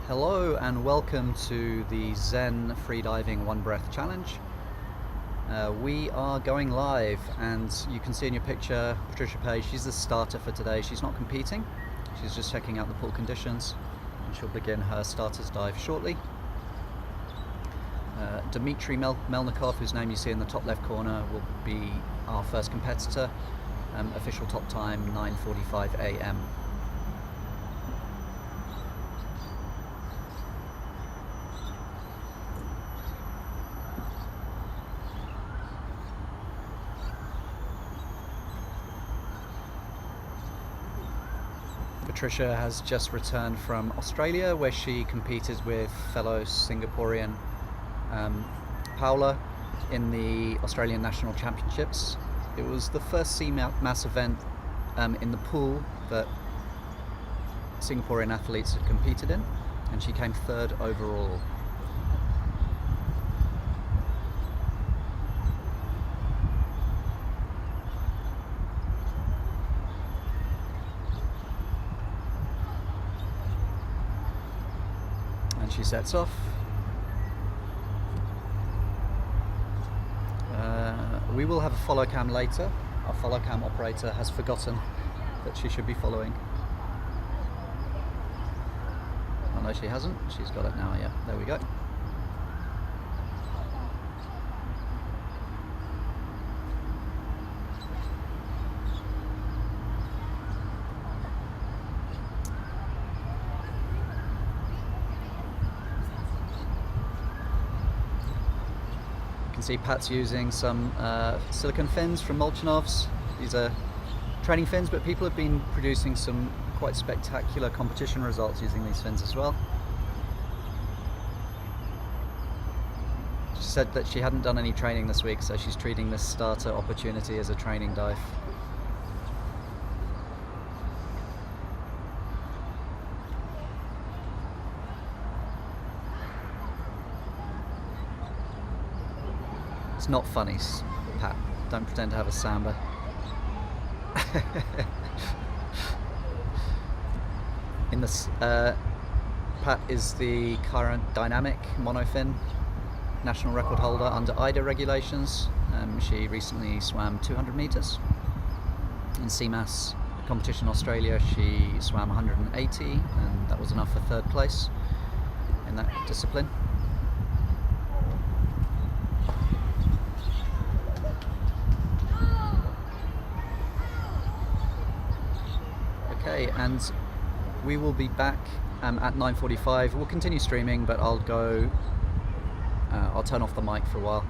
Hello and welcome to the Zen Freediving One Breath Challenge. We are going live, and you can see in your picture Patricia Page. She's the starter for today. She's not competing, she's just checking out the pool conditions, and she'll begin her starter's dive shortly. Dmitry Melnikov, whose name you see in the top left corner, will be our first competitor. Official top time 9:45 a.m. Patricia has just returned from Australia, where she competed with fellow Singaporean Paula in the Australian National Championships. It was the first sea mass event in the pool that Singaporean athletes had competed in, and she came third overall. And she sets off. We will have a follow cam later. Our follow cam operator has forgotten that she should be following. Oh no, she hasn't. She's got it now, yeah. There we go. You can see Pat's using some silicone fins from Molchanov's. These are training fins, but people have been producing some quite spectacular competition results using these fins as well. She said that she hadn't done any training this week, so she's treating this starter opportunity as a training dive. It's not funny, Pat. Don't pretend to have a samba. In this, Pat is the current dynamic monofin national record holder under AIDA regulations. She recently swam 200 meters. In CMAS competition Australia, she swam 180, and that was enough for third place in that discipline. Okay, and we will be back at 9:45. We'll continue streaming, but I'll turn off the mic for a while.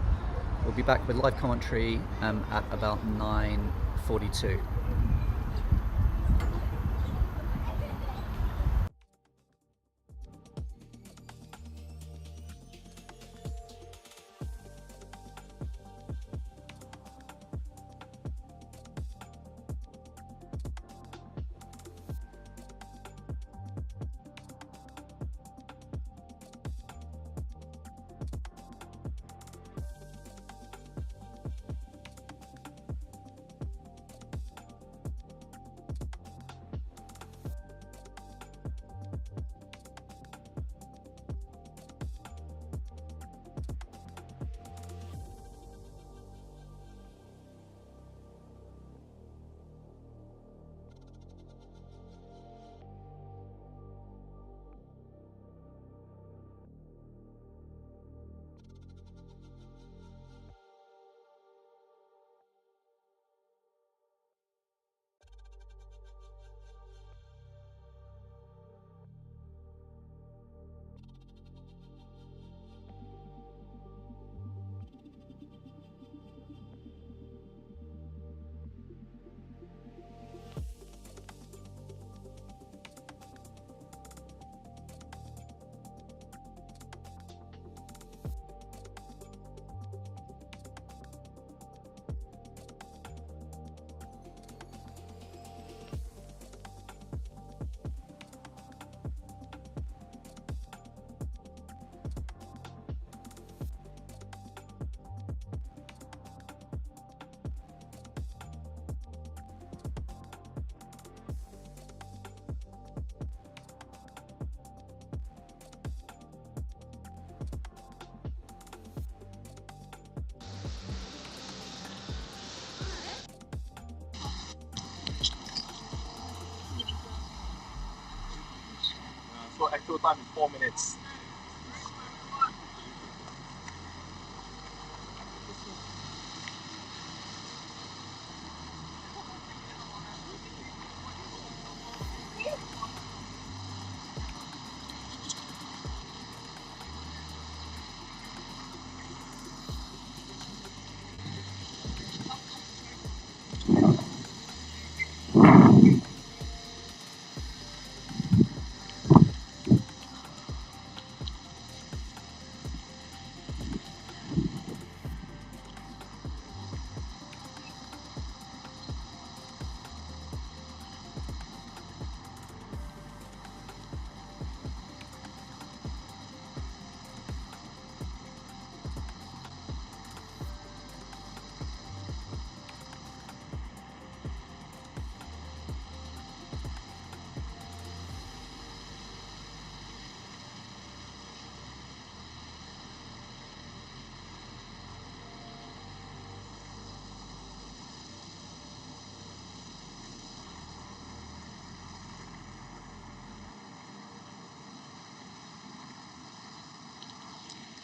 We'll be back with live commentary at about 9:42. actual time is 4 minutes.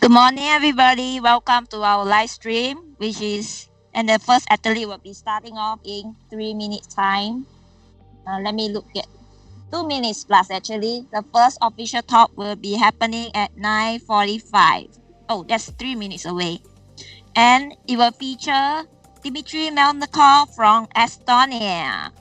Good morning, everybody. Welcome to our live stream, and the first athlete will be starting off in 3 minutes time. Let me look at 2 minutes plus actually. The first official talk will be happening at 9:45. Oh, that's 3 minutes away. And it will feature Dimitri Melnikov from Estonia.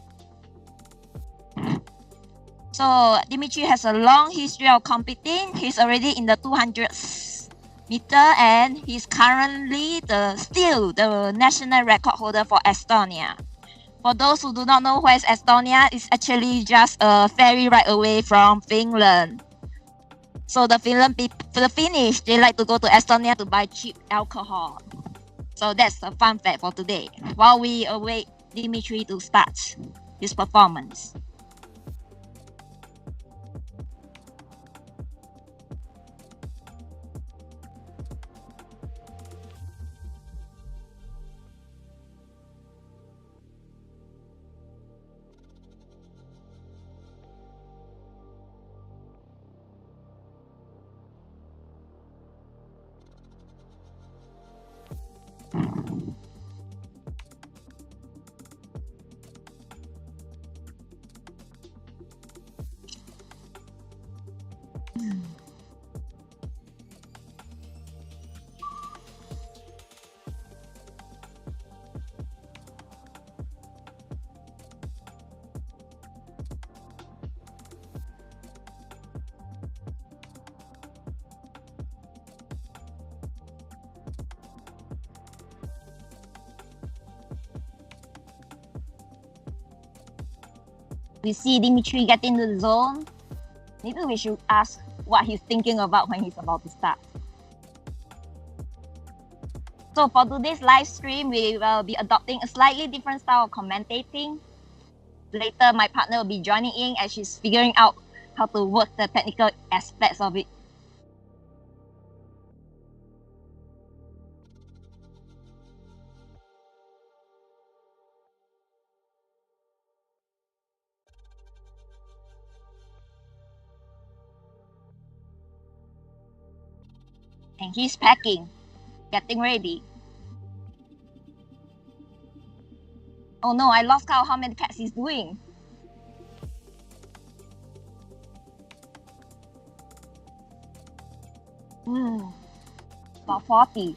So Dimitri has a long history of competing. He's already in the 200-meter, and he's currently still the national record holder for Estonia. For those who do not know where is Estonia, it's actually just a ferry ride away from Finland. So the Finnish, they like to go to Estonia to buy cheap alcohol. So that's a fun fact for today, while we await Dimitri to start his performance. We see Dimitri get into the zone. Maybe we should ask what he's thinking about when he's about to start. So for today's live stream, we will be adopting a slightly different style of commentating. Later, my partner will be joining in as she's figuring out how to work the technical aspects of it. And he's packing, getting ready. Oh no, I lost count how many packs he's doing. About 40.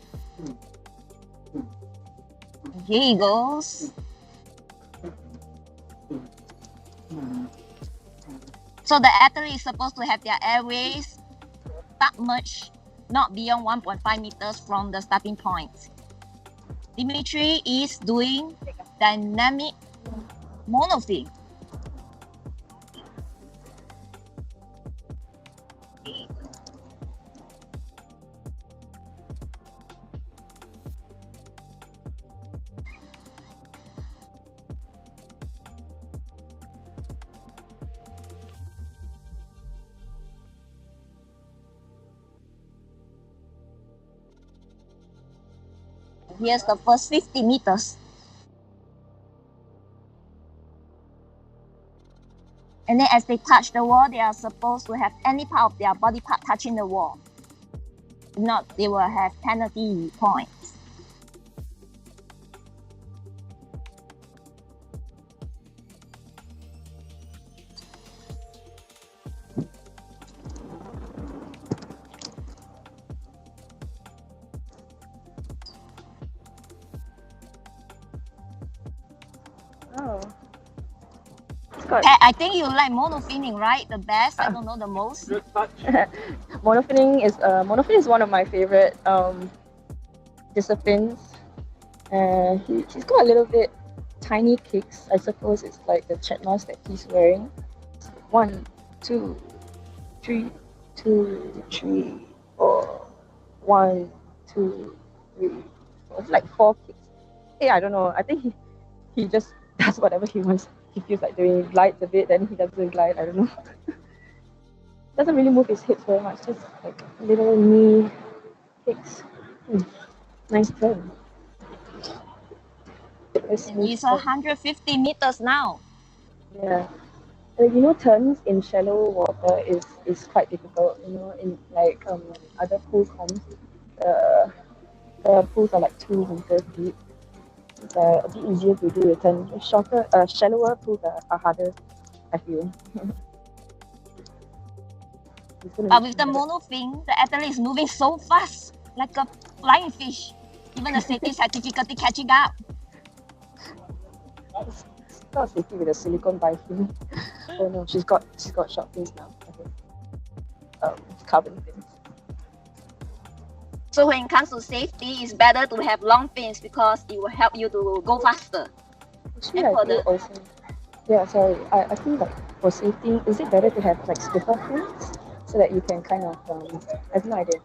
Here he goes. So the athlete is supposed to have their airways submerged not beyond 1.5 meters from the starting point. Dimitri is doing dynamic monofin. Here's the first 50 meters. And then as they touch the wall, they are supposed to have any part of their body part touching the wall. If not, they will have penalty points. Oh. Scott. Pat, I think you like monofilling, right? The best, I don't know, the most. Monofilling is one of my favorite disciplines. He's got a little bit tiny kicks. I suppose it's like the chat mask that he's wearing. 1, 2, 3, 2, 3, 4. 1, 2, 3, 4. It's like 4 kicks. Yeah, I don't know. I think he just does whatever he wants. He feels like doing. He glides a bit, then he doesn't glide. I don't know. Doesn't really move his hips very much. Just like little knee kicks. Nice turn. It's 150 meters now. Yeah. Turns in shallow water is quite difficult. In like other pool comps, the pools are like 2 meters deep. It's a bit easier to do a turn. Shorter, shallower pools are harder, I feel. But with the monofin, the athlete is moving so fast, like a flying fish. Even the safeties have difficulty catching up. It's not safety with a silicone bifin. Oh no, she's got short fins now. Okay. Carbon fins. So when it comes to safety, it's better to have long fins because it will help you to go faster. Actually, I feel also. Yeah, sorry. I think that for safety, is it better to have like stiffer fins so that you can kind of I have no idea.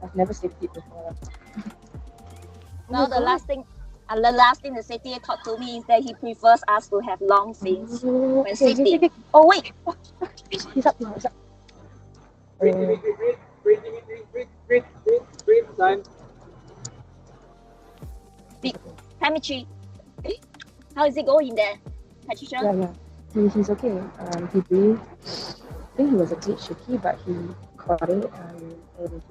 I've never safety before. Now the last thing the safety taught to me is that he prefers us to have long fins when safety. Oh wait, he's up. Breathe, time. Chemistry. How is it going there, Patricia? Yeah. He's okay. He breathed. I think he was a bit shaky, but he caught it. And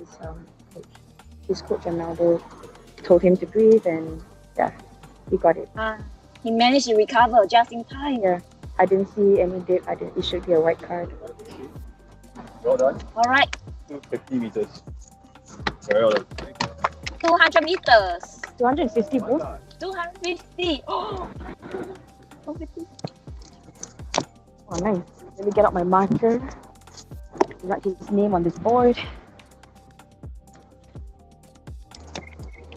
his coach Ronaldo told him to breathe, and yeah, he got it. He managed to recover just in time. Yeah, I didn't see any dip. It should be a white card. Well done. All right. 250 meters. Very well done. 200 meters. 250 both? 250. Oh, 250. Oh, nice. Let me get out my marker. Write his name on this board.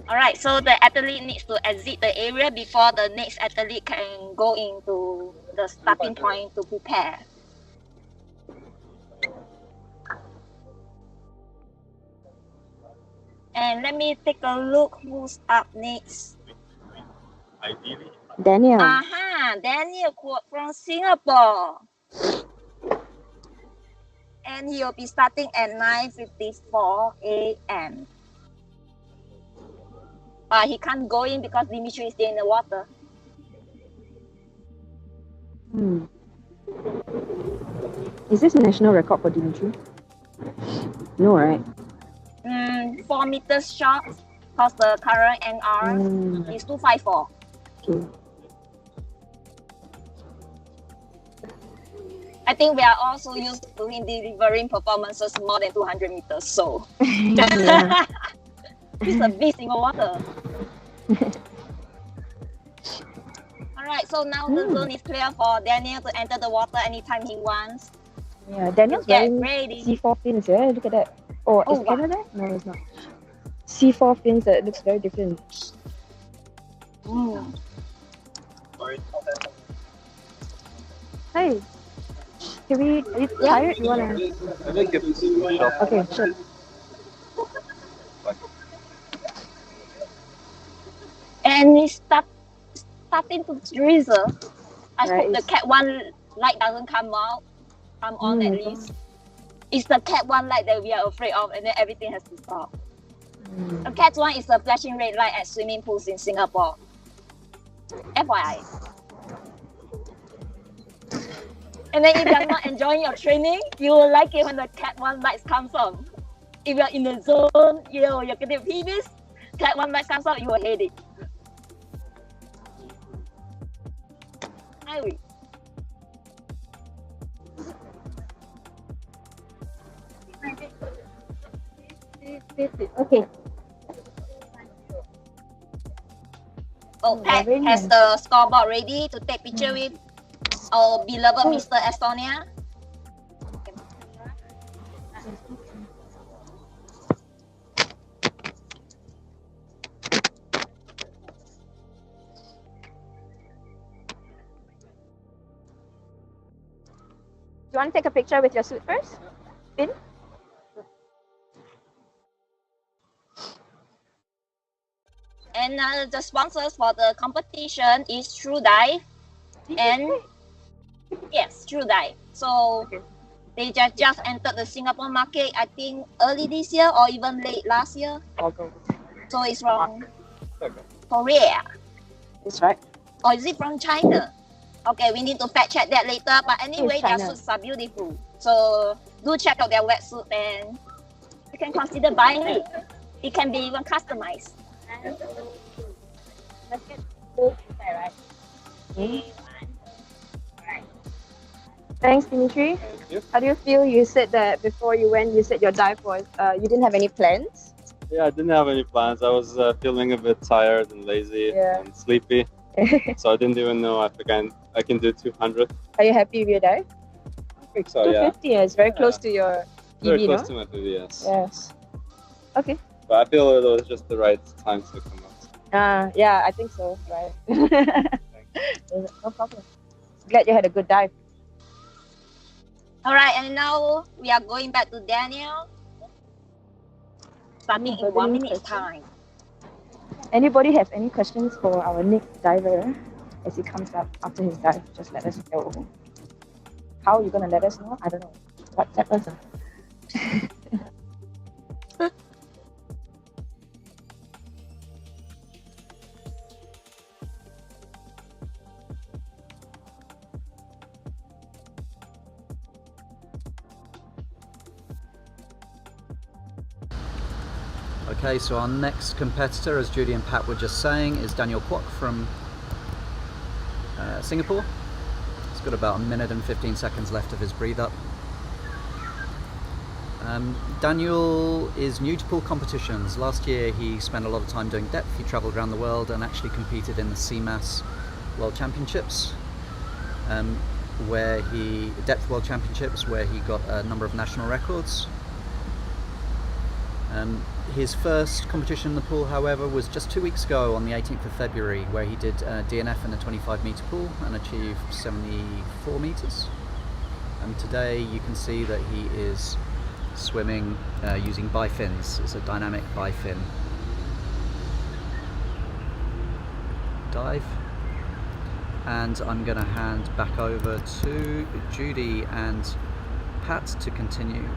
Alright, so the athlete needs to exit the area before the next athlete can go into the starting point to prepare. And let me take a look who's up next. Ideally. Daniel. Daniel from Singapore. And he'll be starting at 9:54 a.m. But he can't go in because Dimitri is still in the water. Is this a national record for Dimitri? No, right? 4 meters short because the current NR is 254. Okay. I think we are also used to him delivering performances more than 200 meters, so Yeah. he's a beast in the water. Alright, so now the zone is clear for Daniel to enter the water anytime he wants. Yeah, Daniel's Get wearing ready. C4 fins, yeah? Look at that. Oh, is Anna there? No, it's not. C4 fins, that looks very different. Hey, are you tired? You wanna? Okay, sure. And it's starting to drizzle. I hope the It's- Cat 1 light doesn't come on at least. It's the Cat 1 light that we are afraid of, and then everything has to stop. The Cat 1 is a flashing red light at swimming pools in Singapore. FYI. And then if you're not enjoying your training, you will like it when the Cat 1 lights comes on. If you're in the zone, you're getting PBs, Cat 1 lights comes on, you will hate it. Highway. Okay. Oh, Pat very has nice. the scoreboard ready to take picture with our beloved Mr. Estonia. Do you want to take a picture with your suit first? Finn? And the sponsors for the competition is True Dive and yes, True Dive. So they just entered the Singapore market, I think early this year or even late last year. So it's from Korea. That's right. Or is it from China? Okay, we need to fact check that later. But anyway, their China. suits are beautiful. So do check out their wetsuit and you can consider buying it. It can be even customized. Let's get both inside, right? Thanks, Dimitri. Thank you. How do you feel? You said that before you went, you said your dive was, you didn't have any plans. Yeah, I didn't have any plans. I was feeling a bit tired and lazy Yeah. and sleepy, so I didn't even know if I can do 200. Are you happy with your dive? I think so, yeah. 250, yeah, it's very close to your Very PB, close no? to my PB, yes. Yes. Okay. But I feel it was just the right time to come out. Yeah, I think so, right? No problem. Glad you had a good dive. All right, and now we are going back to Daniel. Starting in 1 minute time. Anybody have any questions for our next diver as he comes up after his dive? Just let us know. How are you gonna let us know? I don't know. WhatsApp us. Okay, so our next competitor, as Judy and Pat were just saying, is Daniel Kwok from Singapore. He's got about 1 minute and 15 seconds left of his breathe up. Daniel is new to pool competitions. Last year he spent a lot of time doing depth. He travelled around the world and actually competed in the CMAS World Championships, Depth World Championships, where he got a number of national records. His first competition in the pool, however, was just 2 weeks ago on the 18th of February, where he did DNF in a 25-metre pool and achieved 74 metres. And today you can see that he is swimming using bifins. It's a dynamic bifin dive. And I'm going to hand back over to Judy and Pat to continue.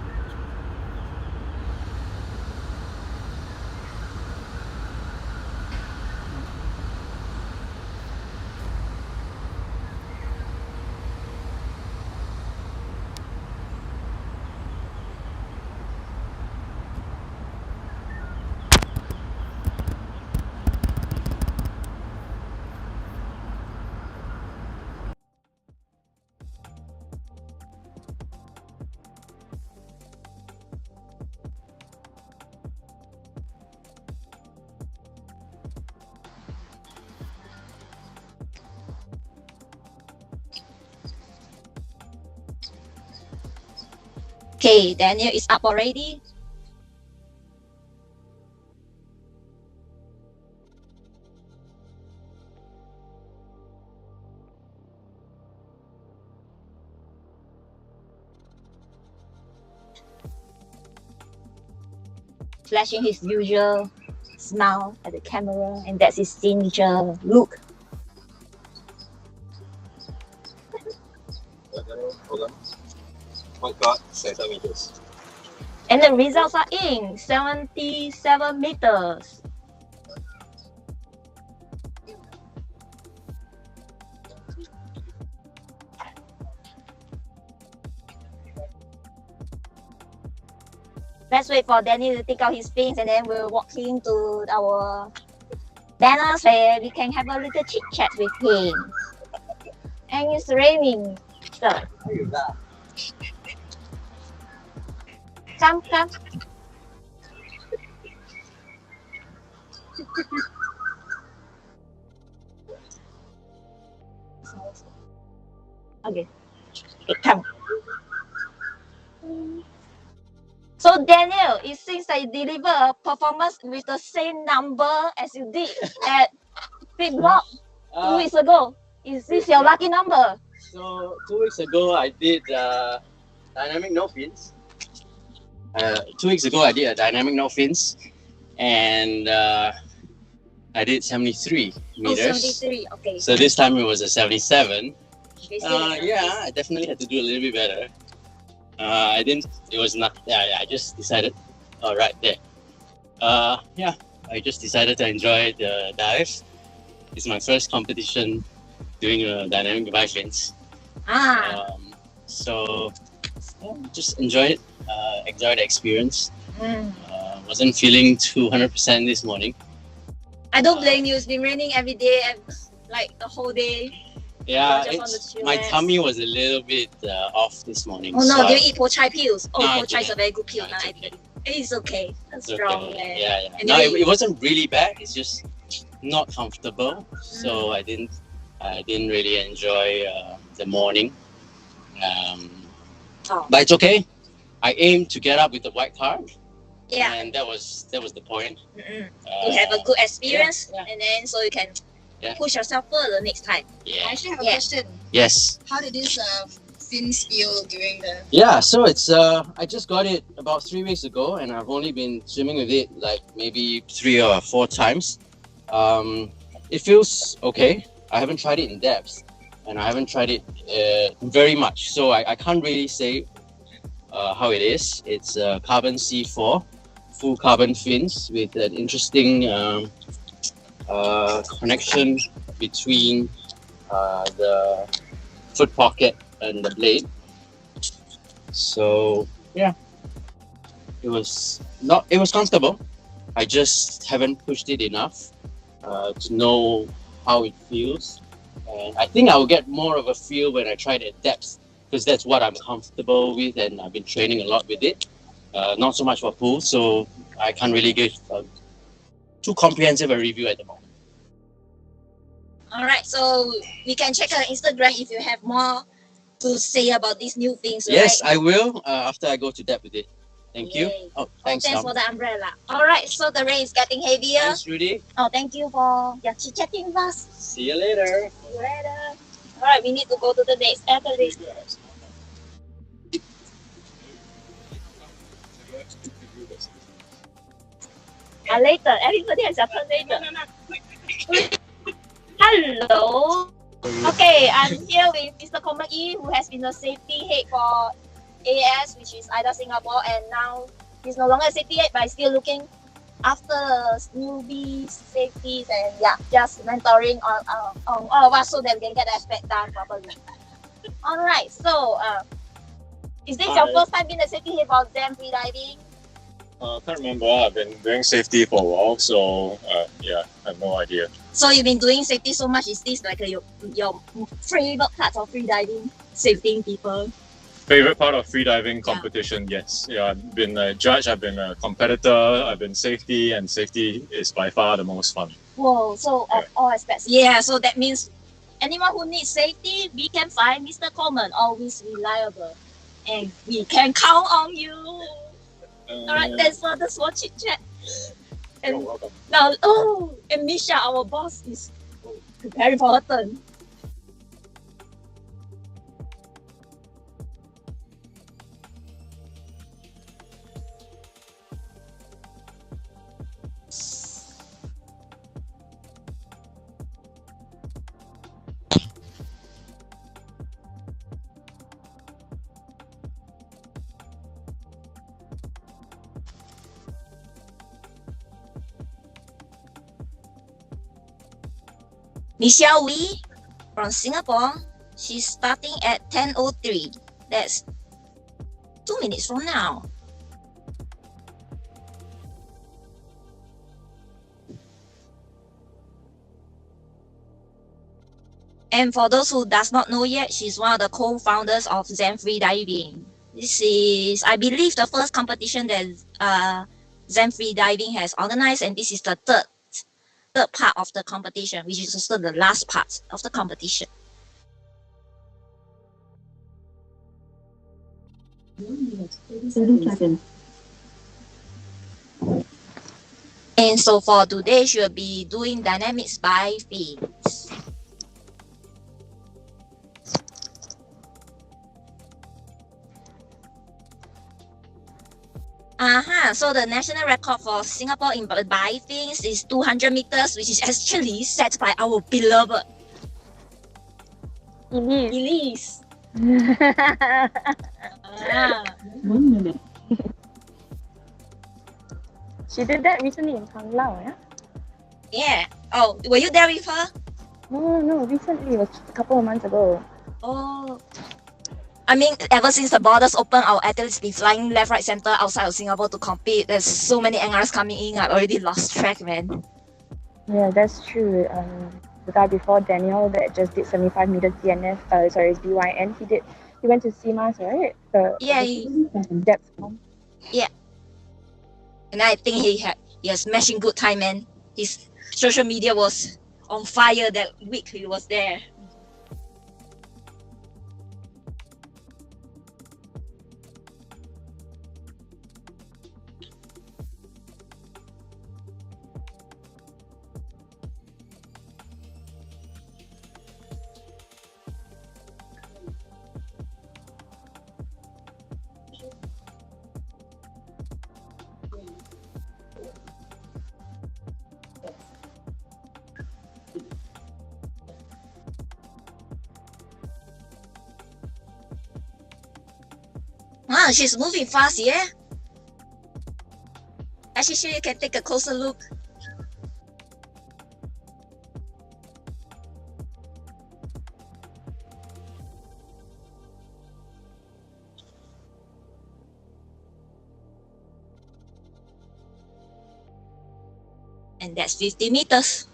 Okay, Daniel is up already. Flashing his usual smile at the camera, and that's his signature look. Hold on. Oh God, 7 meters. And the results are in 77 meters. Let's wait for Daniel to take out his things and then we'll walk him to our banners where we can have a little chit chat with him. And it's raining. So come. Okay. Come. So Daniel, it seems that you deliver a performance with the same number as you did at Big Block 2 weeks ago. Is this your lucky number? So 2 weeks ago I did dynamic no fins. 2 weeks ago I did a dynamic no fins, and I did 73 meters. 73, okay. So this time it was a 77. Okay, still Yeah, I definitely had to do a little bit better. I didn't. It was not. Yeah, I just decided. All right, there. Yeah, I just decided to enjoy the dive. It's my first competition doing a dynamic divide fins. So yeah, just enjoy it. Enjoy the experience. Wasn't feeling 200% this morning. I don't blame you. It's been raining every day, and like the whole day. Yeah, just want to chill, my rest. tummy was a little bit off this morning. Oh no, so do you eat po chai pills? Oh, No, I po chai is a didn't. very good pill. No, Nah, it's okay. it's okay. That's It's strong. okay. Yeah. And No, then it wasn't really bad. It's just not comfortable. So I didn't really enjoy the morning. But it's okay. I aimed to get up with the white card. Yeah. And that was the point. You have a good experience, yeah. and then so you can Yeah. push yourself further next time. Yeah. I actually have a Yeah. question. Yes. How did this fins feel during the? Yeah. So it's I just got it about 3 weeks ago, and I've only been swimming with it like maybe 3 or 4 times. It feels okay. I haven't tried it in depth, and I haven't tried it very much, so I can't really say how it is. It's carbon C4, full carbon fins with an interesting connection between the foot pocket and the blade. So yeah, it was comfortable. I just haven't pushed it enough to know how it feels, and I think I will get more of a feel when I try it at depth, because that's what I'm comfortable with, and I've been training a lot with it. Not so much for pool, so I can't really give too comprehensive a review at the moment. All right, so we can check our Instagram if you have more to say about these new things. Yes, right? I will after I go to depth with it. Thank you. Yay. Oh, thanks, Thanks Tom. for the umbrella. All right, so the rain is getting heavier. Thanks, Rudy. Oh, thank you for your chit chatting with us. See you later. See you later. All right, we need to go to the next athlete. Later. Everybody has a turn later. Hello. Okay, I'm here with Mr. Coleman E, who has been the safety head for AS, which is AIDA Singapore, and now he's no longer a safety head, but he's still looking after newbies, safeties, and yeah, just mentoring on all of us so that we can get the aspect done properly. All right, so is this your first time being a safety head for Zen Freediving? Can't remember. I've been doing safety for a while, so yeah, I have no idea. So you've been doing safety so much. Is this like your favorite part of freediving, safetying people? Favorite part of freediving competition? Yes. Yeah, I've been a judge. I've been a competitor. I've been safety, and safety is by far the most fun. Whoa! So of all aspects, yeah. So that means anyone who needs safety, we can find Mr. Coleman, always reliable, and we can count on you. All right, that's for the small chit chat. You're And welcome. now, and Misha, our boss, is preparing for her turn. Michelle Wee from Singapore. She's starting at 10:03. That's 2 minutes from now. And for those who does not know yet, she's one of the co-founders of Zen Freediving. This is, I believe, the first competition that Zen Freediving has organized, and this is the third part of the competition, which is also the last part of the competition. And so for today, she will be doing dynamics by fins. So the national record for Singapore in by fins is 200 meters, which is actually set by our beloved Elise. Elise. Ah. 1 minute. She did that recently in Kang Lao, yeah? Yeah. Oh, were you there with her? No, recently. It was a couple of months ago. Oh. I mean, ever since the borders open, our athletes be flying left, right, center outside of Singapore to compete. There's so many NRs coming in. I already lost track, man. Yeah, that's true. The guy before Daniel that just did 75 meters DNF, it's BYN. He went to CMAS, right? Yeah. Depth pump. And I think he has smashing good time, man. His social media was on fire that week he was there. Wow, she's moving fast, yeah? Actually, you can take a closer look. And that's 50 meters.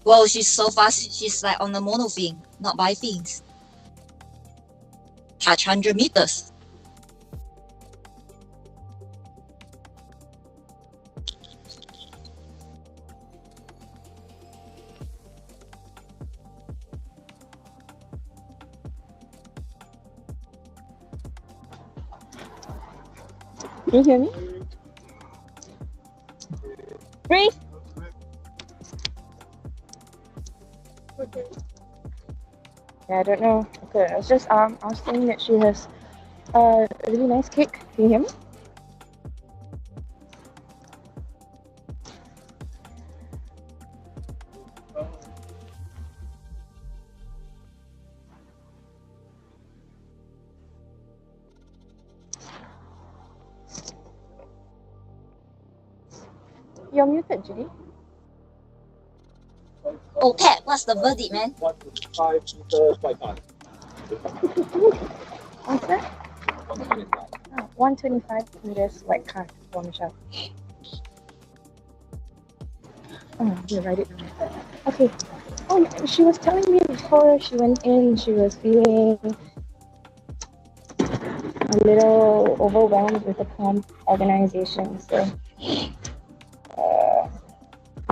Whoa, she's so fast. She's like on the mono fin, not by fins. Touch 100 meters. Can you hear me? Breathe. Yeah, I don't know. Okay, I was just saying that she has a really nice kick. Can you hear me? You're muted, Judy. Oh, Pat, what's the verdict, man? 5 meters by time. What's that? 125 meters white card for Michelle. Oh, you write it down. Okay. Oh, she was telling me before she went in, she was feeling a little overwhelmed with the pump organization. So,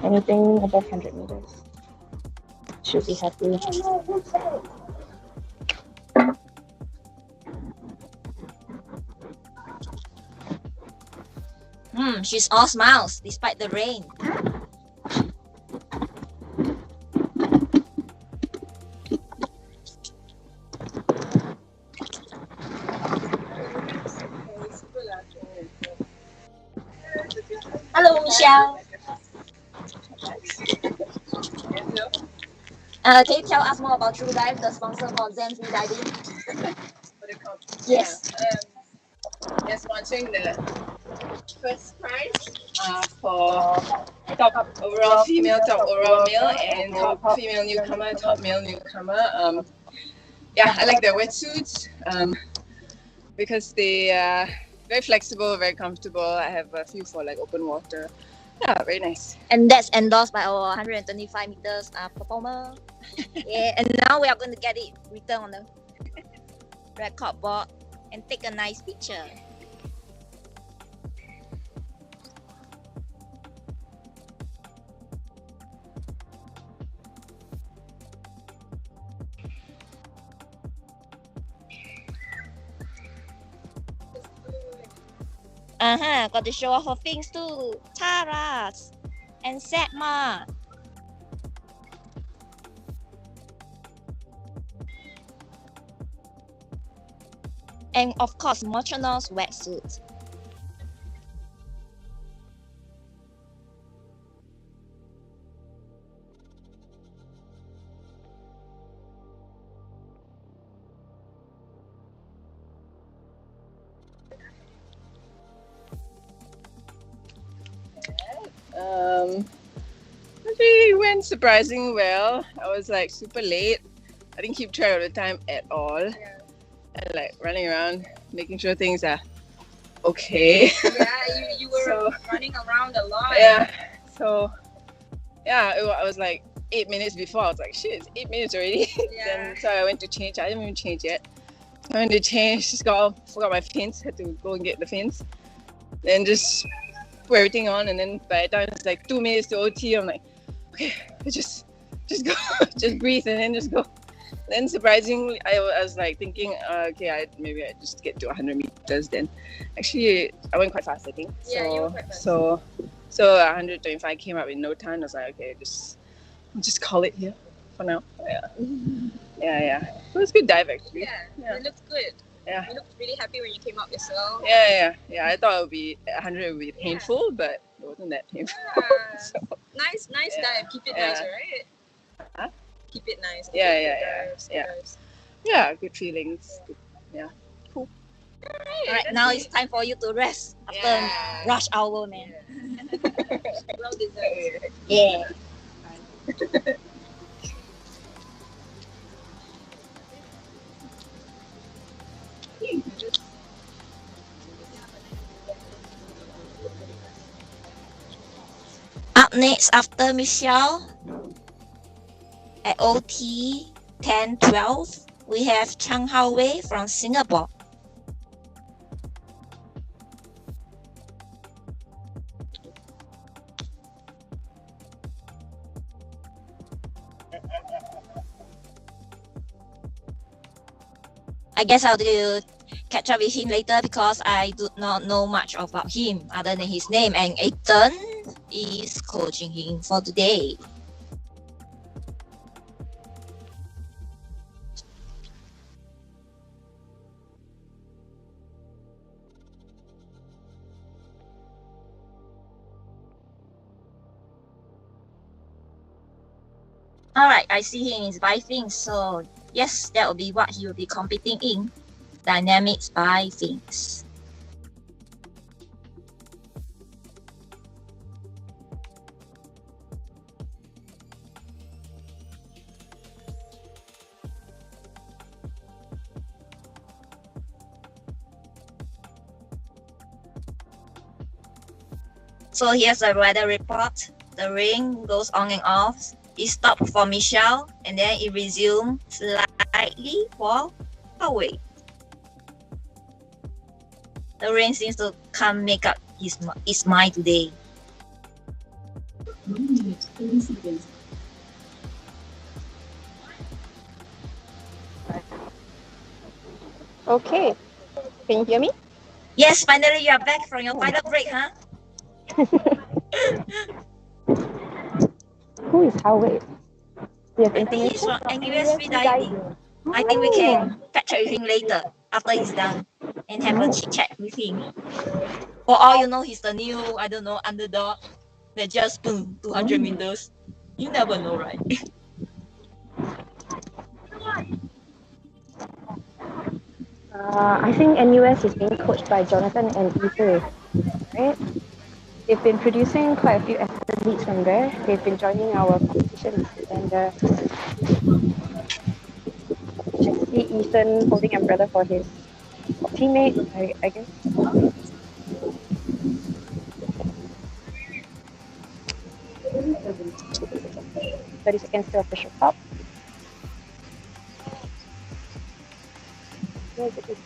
anything above 100 meters should be happy. She's all smiles despite the rain. Hello, Michelle. Can you tell us more about True Dive, the sponsor for Zen Freediving? Yes. just watching the first prize for top overall female, top overall male, and top female newcomer, top male newcomer. Yeah, I like their wetsuits because they are very flexible, very comfortable. I have a few for like open water. Yeah, very nice. And that's endorsed by our 125 meters performer. Yeah, and now we are going to get it written on the record board and take a nice picture. Got to show off her things too. Taras and Setma. And of course, Mochono's wetsuit. Actually went surprisingly well. I was like super late. I didn't keep track of the time at all. Yeah. And like running around, making sure things are okay. Yeah, you were running around a lot. Yeah. So yeah, I was like 8 minutes before. I was like, shit, it's 8 minutes already. Yeah. Then so I went to change. I didn't even change yet. I went to change. Just forgot my fins. Had to go and get the fins. Then just put everything on, and then by the time it's like 2 minutes to OT, I'm like, okay, just go, just breathe, and then just go. Then surprisingly, I was like thinking, okay, maybe I just get to 100 meters. Then actually, I went quite fast, I think. Yeah, you were quite fast. So 125 came up in no time. I was like, okay, just call it here for now. Yeah. It was a good dive actually. Yeah, it looked good. Yeah. You looked really happy when you came up yourself. Yeah. I thought it would be 100 would be painful, but it wasn't that painful. Yeah. So, Nice dive. Keep it nice, right? Huh? Keep it nice. Yeah. Good Yeah. dives. yeah, good feelings. Alright, now it's time for you to rest after rush hour, man. Well deserved. Yeah. Up next, after Michelle, at OT 10-12, we have Chang Hao Wei from Singapore. I guess I'll do catch up with him later because I do not know much about him other than his name, and Ethan is coaching him for today. Alright, I see him is by things, so yes, that will be what he will be competing in. Dynamics by things. So here's a weather report. The rain goes on and off. It stopped for Michelle, and then it resumed slightly for Hawei. The rain seems to come make up his mind today. Okay. Can you hear me? Yes, finally you are back from your final break, huh? Who is Howard? Do you have I think he's information? from NUS Freediving. I think we can catch up with him later after he's done and have a chit chat with him. For all you know, he's the new, I don't know, underdog that just boom 200 meters. You never know, right? I think NUS is being coached by Jonathan and Ether, right? They've been producing quite a few athletes from there. They've been joining our competitions, and I see Ethan holding umbrella for his teammate, I guess. 30 seconds to official top. Where is it?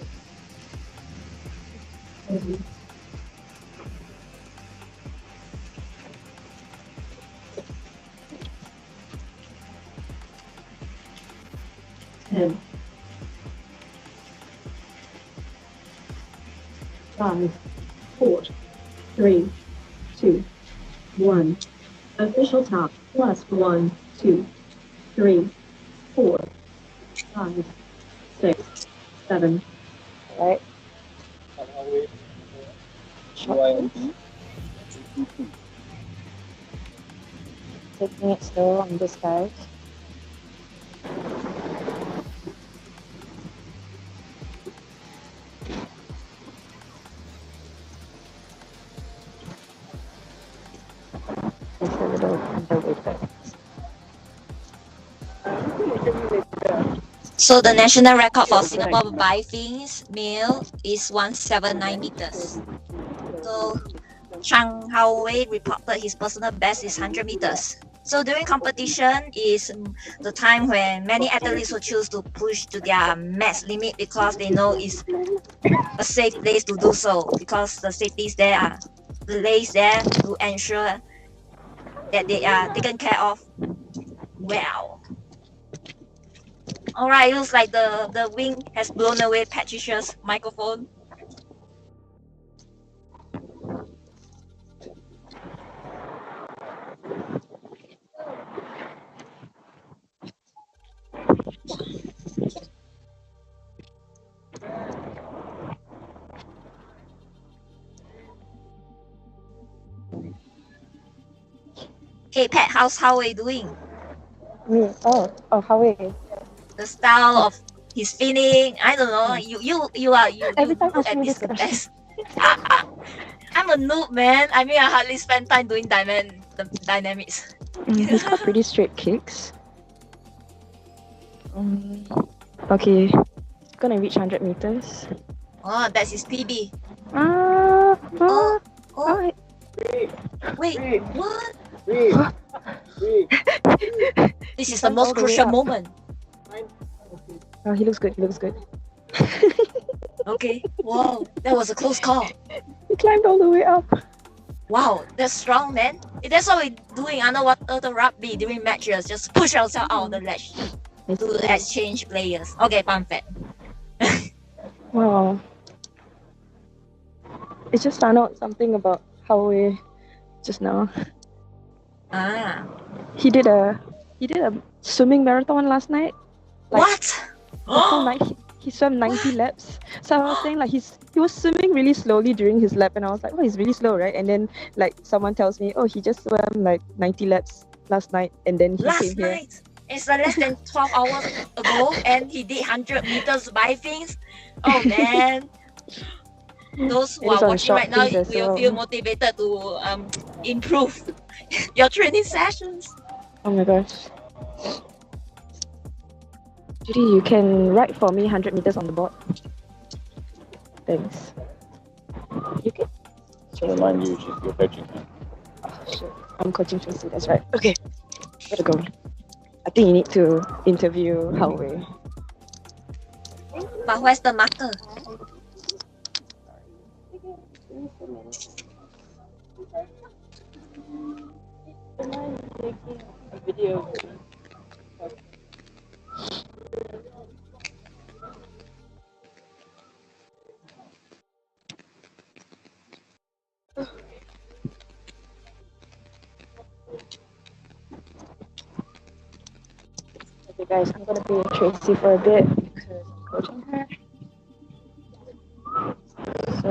10, 5, 4, 3, 2, 1. Official top plus 1, 2, 3, 4, 5, 6, 7. Right. Taking it slow on this guy. It's a little underweighted. So the national record for Singapore Vikings male is 179 meters. So Chang Hao Wei reported his personal best is 100 meters. So during competition is the time when many athletes will choose to push to their max limit because they know it's a safe place to do so, because the safeties there are placed there to ensure that they are taken care of well. All right, looks like the wind has blown away Patricia's microphone. Hey Pat, how's Howie doing? Me? Oh, Howie. The style of his feeling, I don't know. You Every time look ask at me this this the question. best. I'm a noob, man. I mean, I hardly spend time doing the dynamics. He's got pretty straight kicks. Okay, he's gonna reach 100 meters. Oh, that's his PB. Oh. Wait, what? This is the All most the way crucial up. moment. Oh, he looks good. He looks good. Okay. Wow, that was a close call. He climbed all the way up. Wow, that's strong, man. That's what we're doing underwater the rugby during matches. Just push ourselves out of the ledge to exchange players. Okay, fun fact. Wow. I just found out something about Howie just now. Ah. He did a swimming marathon last night. Like, What? the whole night he swam 90 laps. So I was saying like he was swimming really slowly during his lap, and I was like, oh, he's really slow, right? And then like someone tells me, oh, he just swam like 90 laps last night, and then he Last came here. night? It's less than 12 hours ago, and he did 100 meters by things. Oh man. Those who It is are on watching right now short things as will well. feel motivated to improve your training sessions. Oh my gosh. Judy, you can write for me 100 meters on the board. Thanks. You can? So remind you, you're coaching. Oh shit. I'm coaching Tracy, that's right. Okay. Gotta go. I think you need to interview Howie. But where's the marker? Video. Okay guys, I'm gonna be with Tracy for a bit because I'm coaching her. So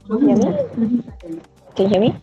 Can you hear me? 30 seconds. Can you hear me?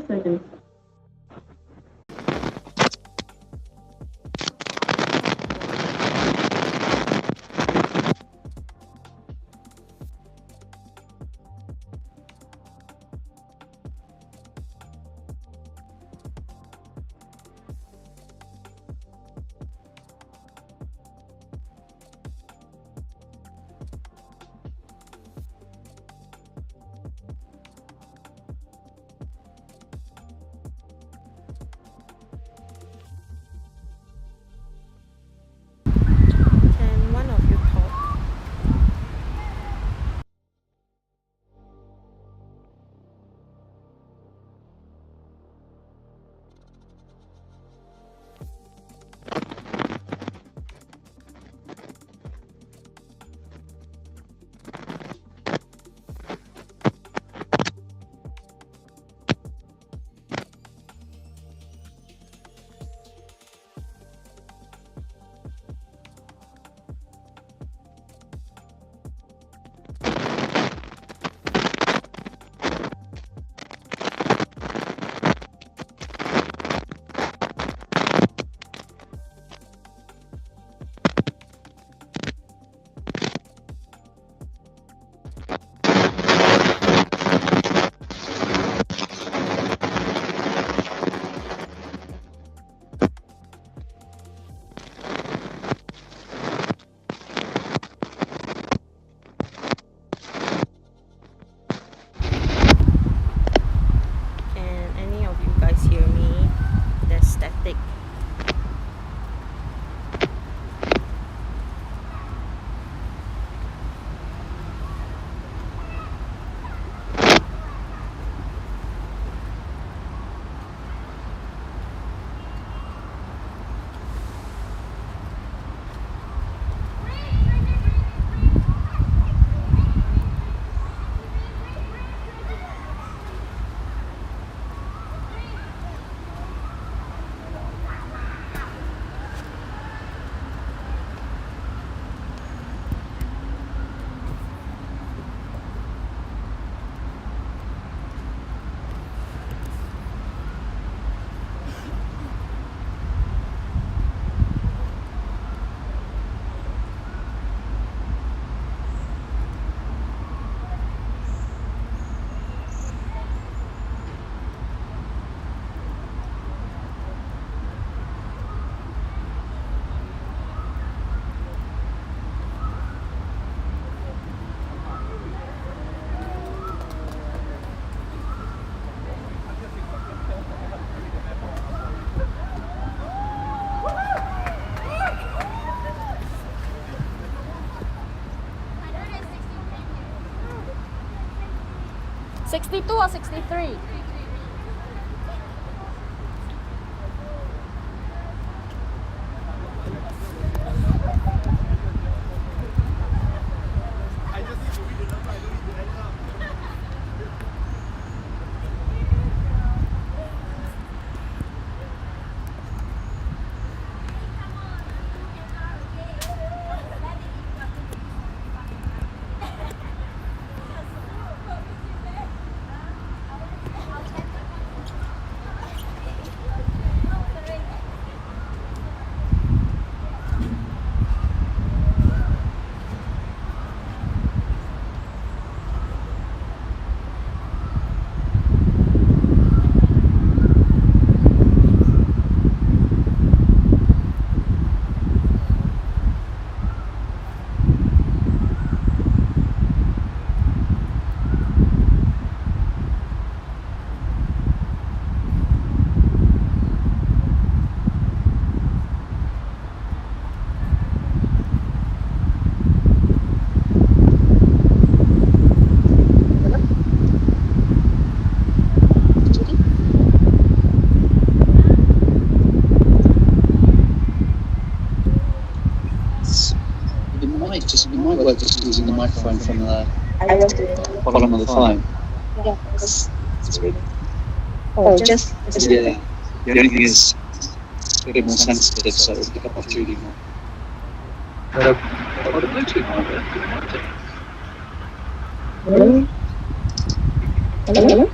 Seconds. Can one of you talk? Can any of you guys hear me? There's static. (62 or 63? worth just using the microphone from the I was doing bottom of the phone? yeah, because it's really. Oh, just Yeah. The only thing is a bit more sensitive, so it'll pick up off Judy more. But the Bluetooth might work. Hello? Hello?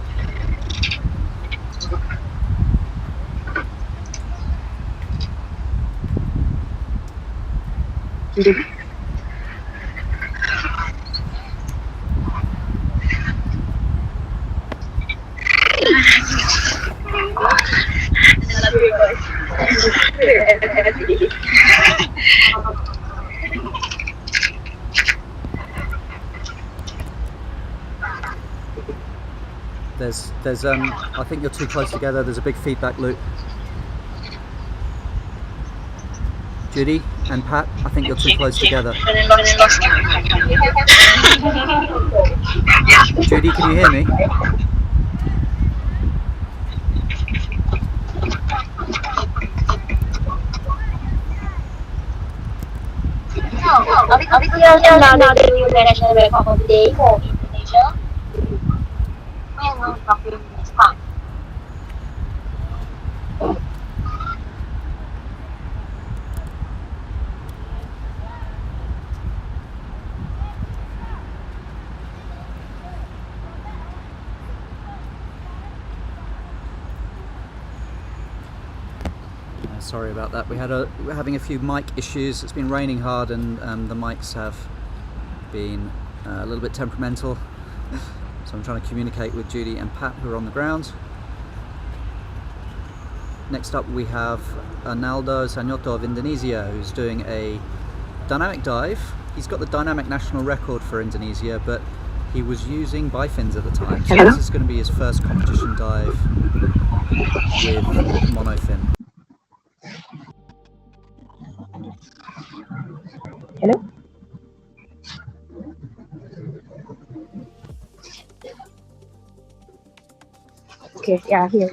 There's I think you're too close together. There's a big feedback loop. Judy and Pat, I think you're too close together. Judy, can you hear me? Are we still now doing the national record of the day for Indonesia? When talking this time. Sorry about that. We're having a few mic issues. It's been raining hard, and the mics have been a little bit temperamental. So I'm trying to communicate with Judy and Pat, who are on the ground. Next up we have Arnaldo Sanyoto of Indonesia, who's doing a dynamic dive. He's got the dynamic national record for Indonesia, but he was using bifins at the time. So this is going to be his first competition dive with monofin. Hello? Okay, yeah, here.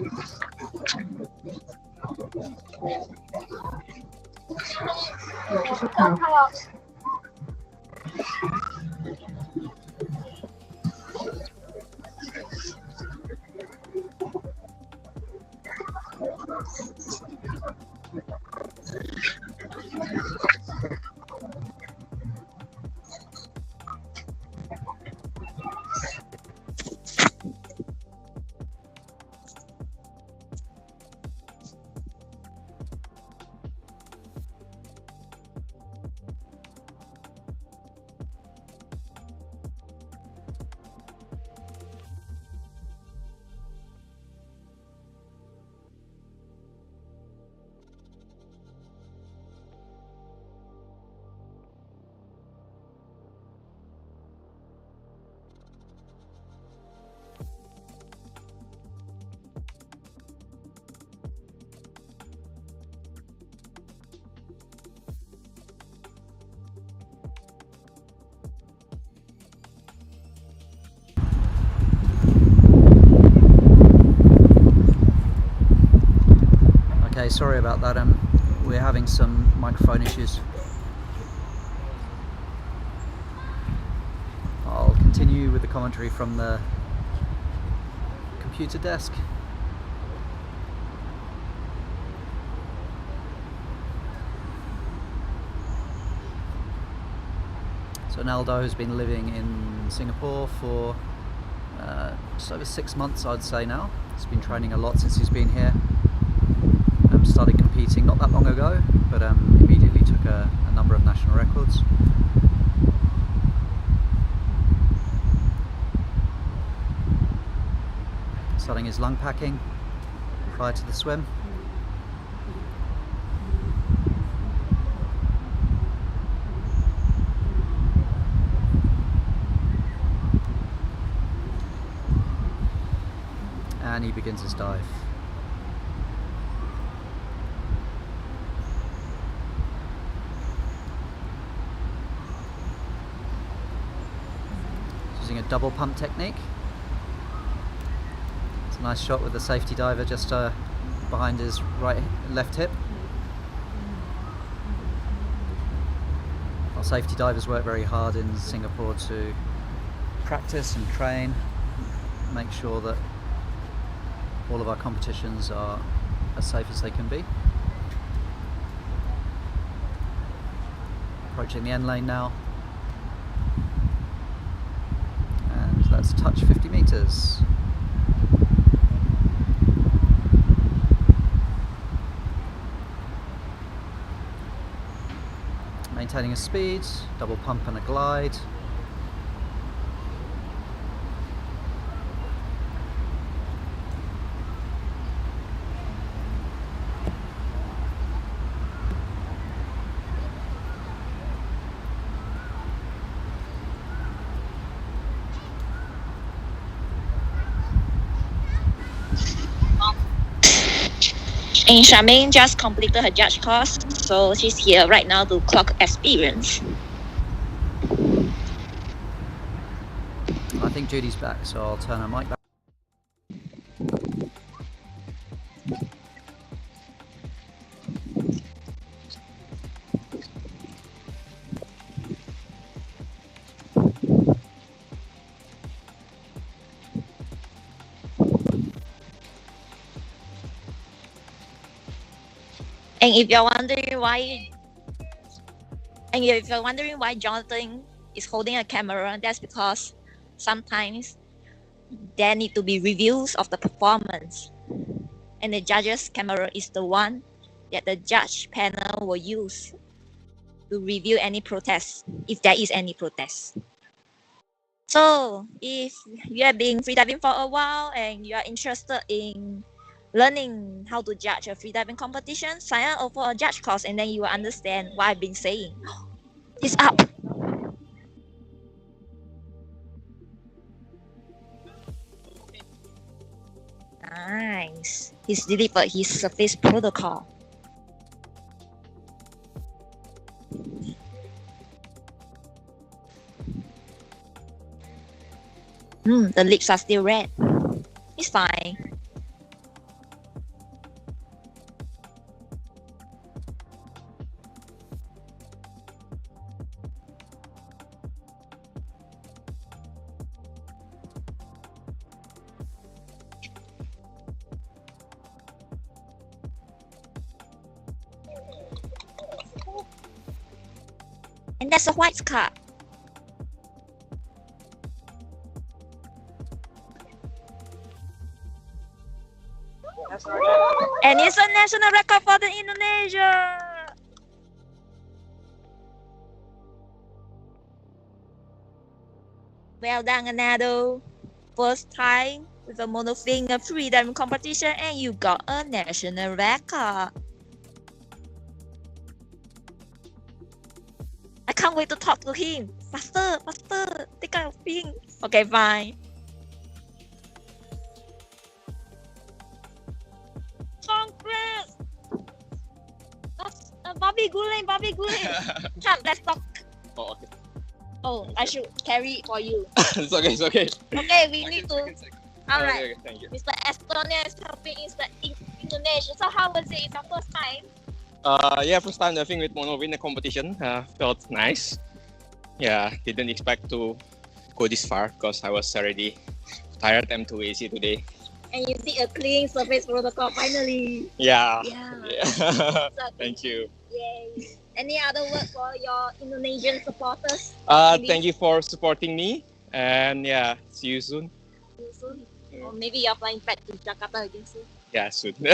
Okay, sorry about that. We're having some microphone issues. I'll continue with the commentary from the computer desk. So Naldo has been living in Singapore for just over 6 months, I'd say now. He's been training a lot since he's been here. Started competing not that long ago, but immediately took a number of national records. Starting his lung packing prior to the swim. And he begins his dive. Using a double pump technique. It's a nice shot with the safety diver just behind his left hip. I'll safety divers work very hard in Singapore to practice and train, make sure that all of our competitions are as safe as they can be. Approaching the end lane now, and that's touch 50 meters. Maintaining a speed, double pump and a glide. And Charmaine just completed her judge course, so she's here right now to clock experience. I think Judy's back, so I'll turn her mic back. And if you're wondering why Jonathan is holding a camera, that's because sometimes there need to be reviews of the performance, and the judge's camera is the one that the judge panel will use to review any protest, if there is any protest. So if you have been freediving for a while and you are interested in learning how to judge a freediving competition, sign up for a judge course, and then you will understand what I've been saying. He's up. Nice. He's delivered his surface protocol. The lips are still red. It's fine. And that's a white card. And it's a national record for the Indonesia. Well done, Anado. First time with a monofin freediving competition, and you got a national record. I can't wait to talk to him. Faster, faster. Take out your thing. Okay, fine. Congrats! That's Bobby Gulen. Come, let's talk. Oh, okay. Oh, I should carry it for you. It's okay, it's okay. Okay, we need to. Alright. Okay, thank you. Mr. Estonia is helping Indonesia. So how was it? It's your first time? Yeah, first time diving with mono in a competition. Felt nice. Yeah, didn't expect to go this far because I was already tired. I'm too easy today. And you did a clean surface protocol finally. Yeah. So, Thank you. yay. Any other word for your Indonesian supporters? Thank you for supporting me. And yeah, see you soon. See you soon. Or maybe you're flying back to Jakarta again soon. Yeah, soon. Okay,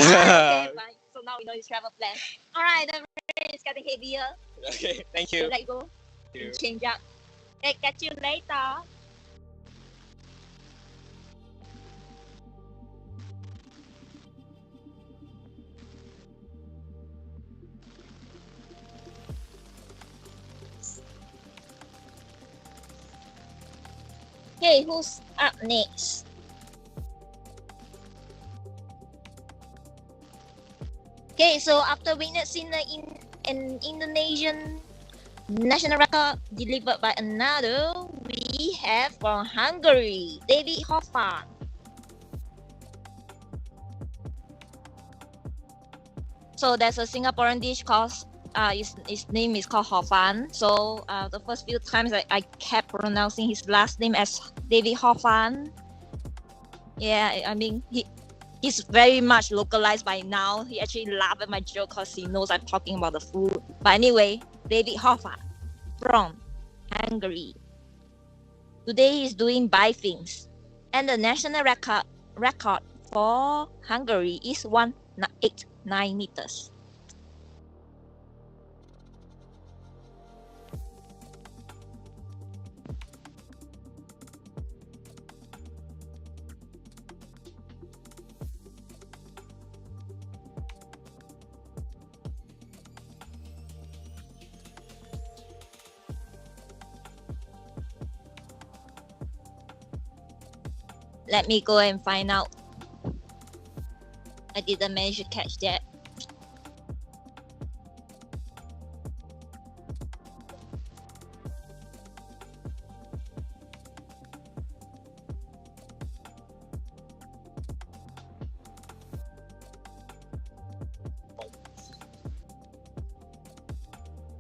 fine. So now we know his travel plan. Alright, the rain is getting heavier. Okay, thank So you. let go. Thank you. Change up. Okay, catch you later. Okay, who's up next? Okay, so after witnessing an Indonesian national record delivered by another, we have from Hungary, David Hoffman. So there's a Singaporean dish called his name is called Hofan. So the first few times I kept pronouncing his last name as David Hofan. Yeah, I mean he's very much localized by now. He actually laughed at my joke because he knows I'm talking about the food. But anyway, David Hofan from Hungary. Today he's doing things, and the national record for Hungary is 189 meters. Let me go and find out. I didn't manage to catch that.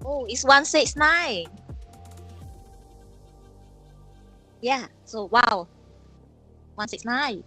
Oh, it's 169. Yeah, so wow. 169.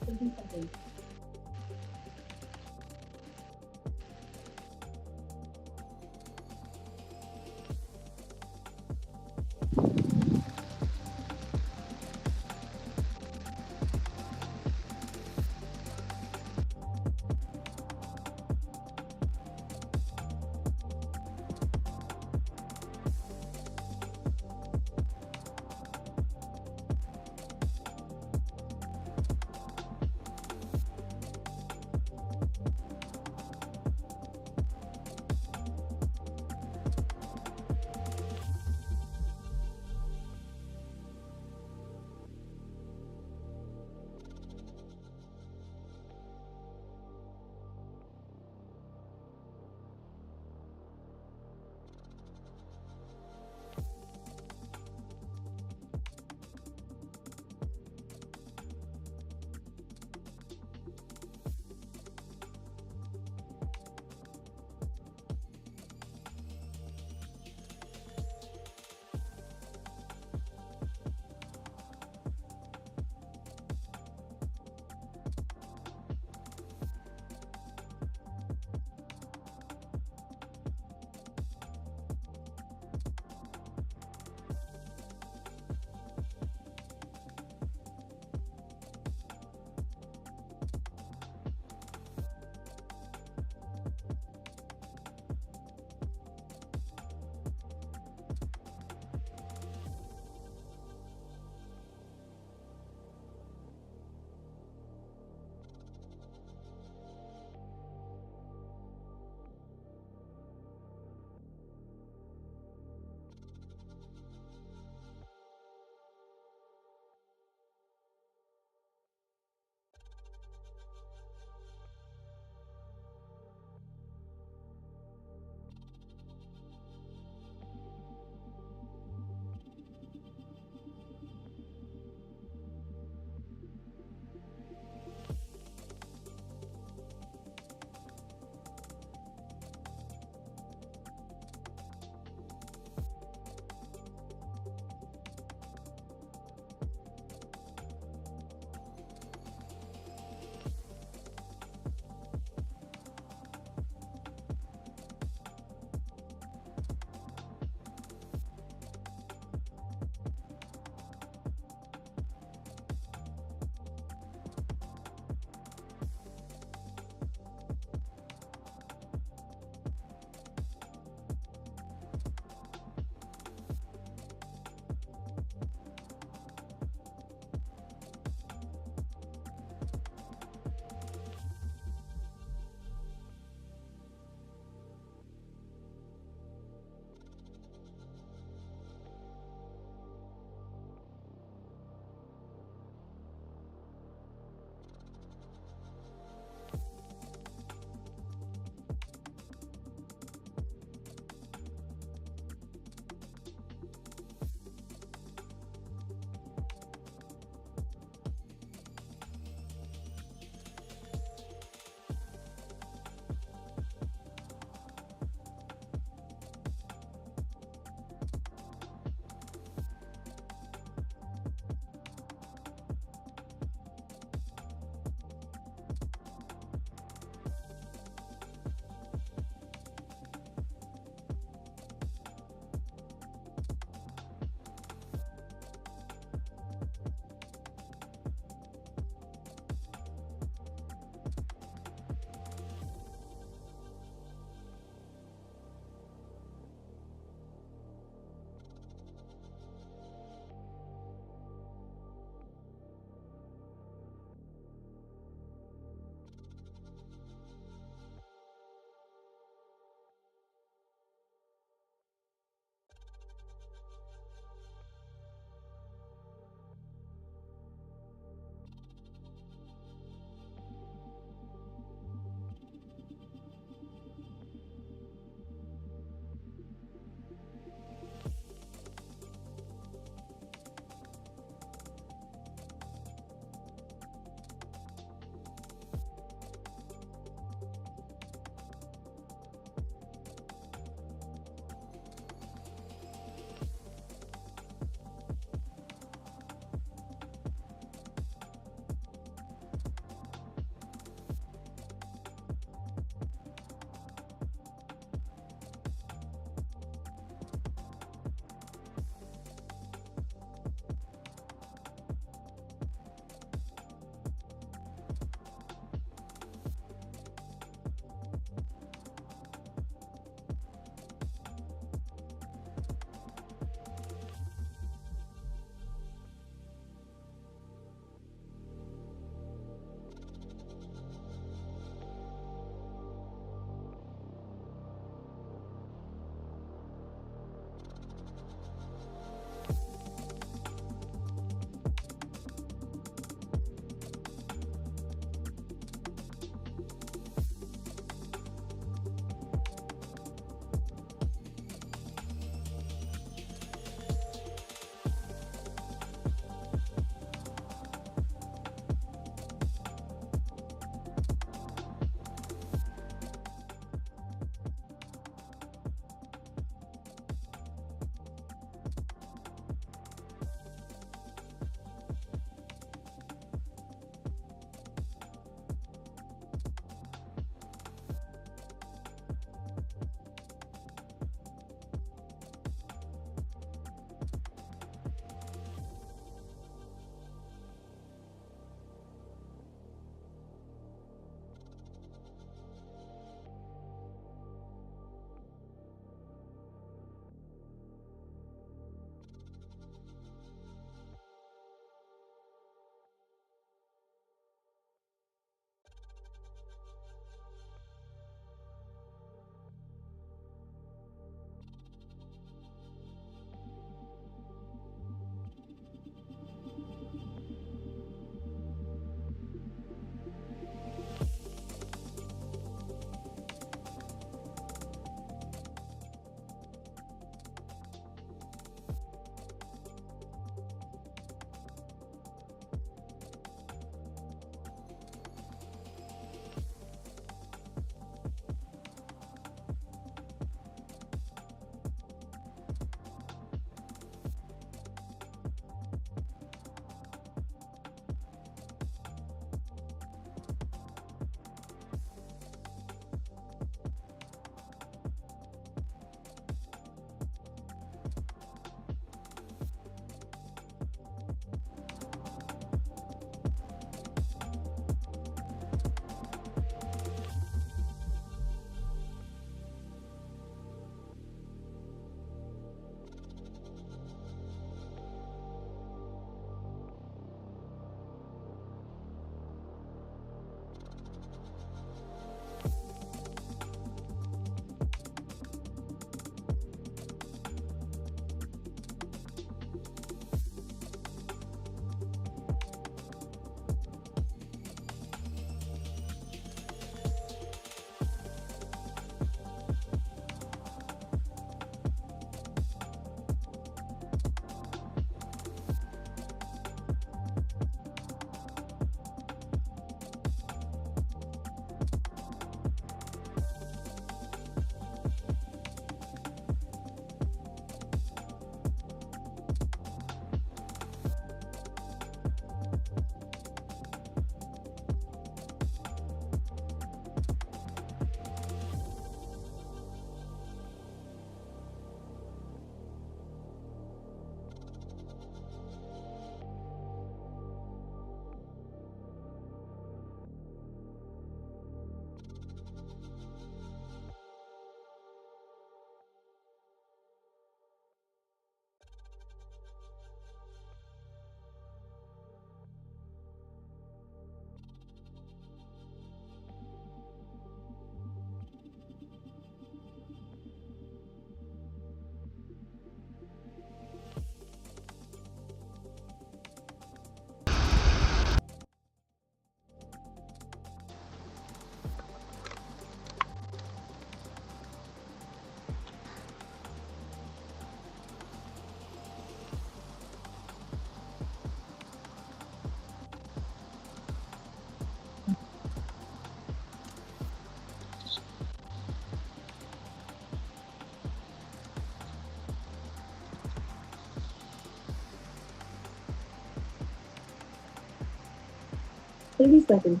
30 seconds.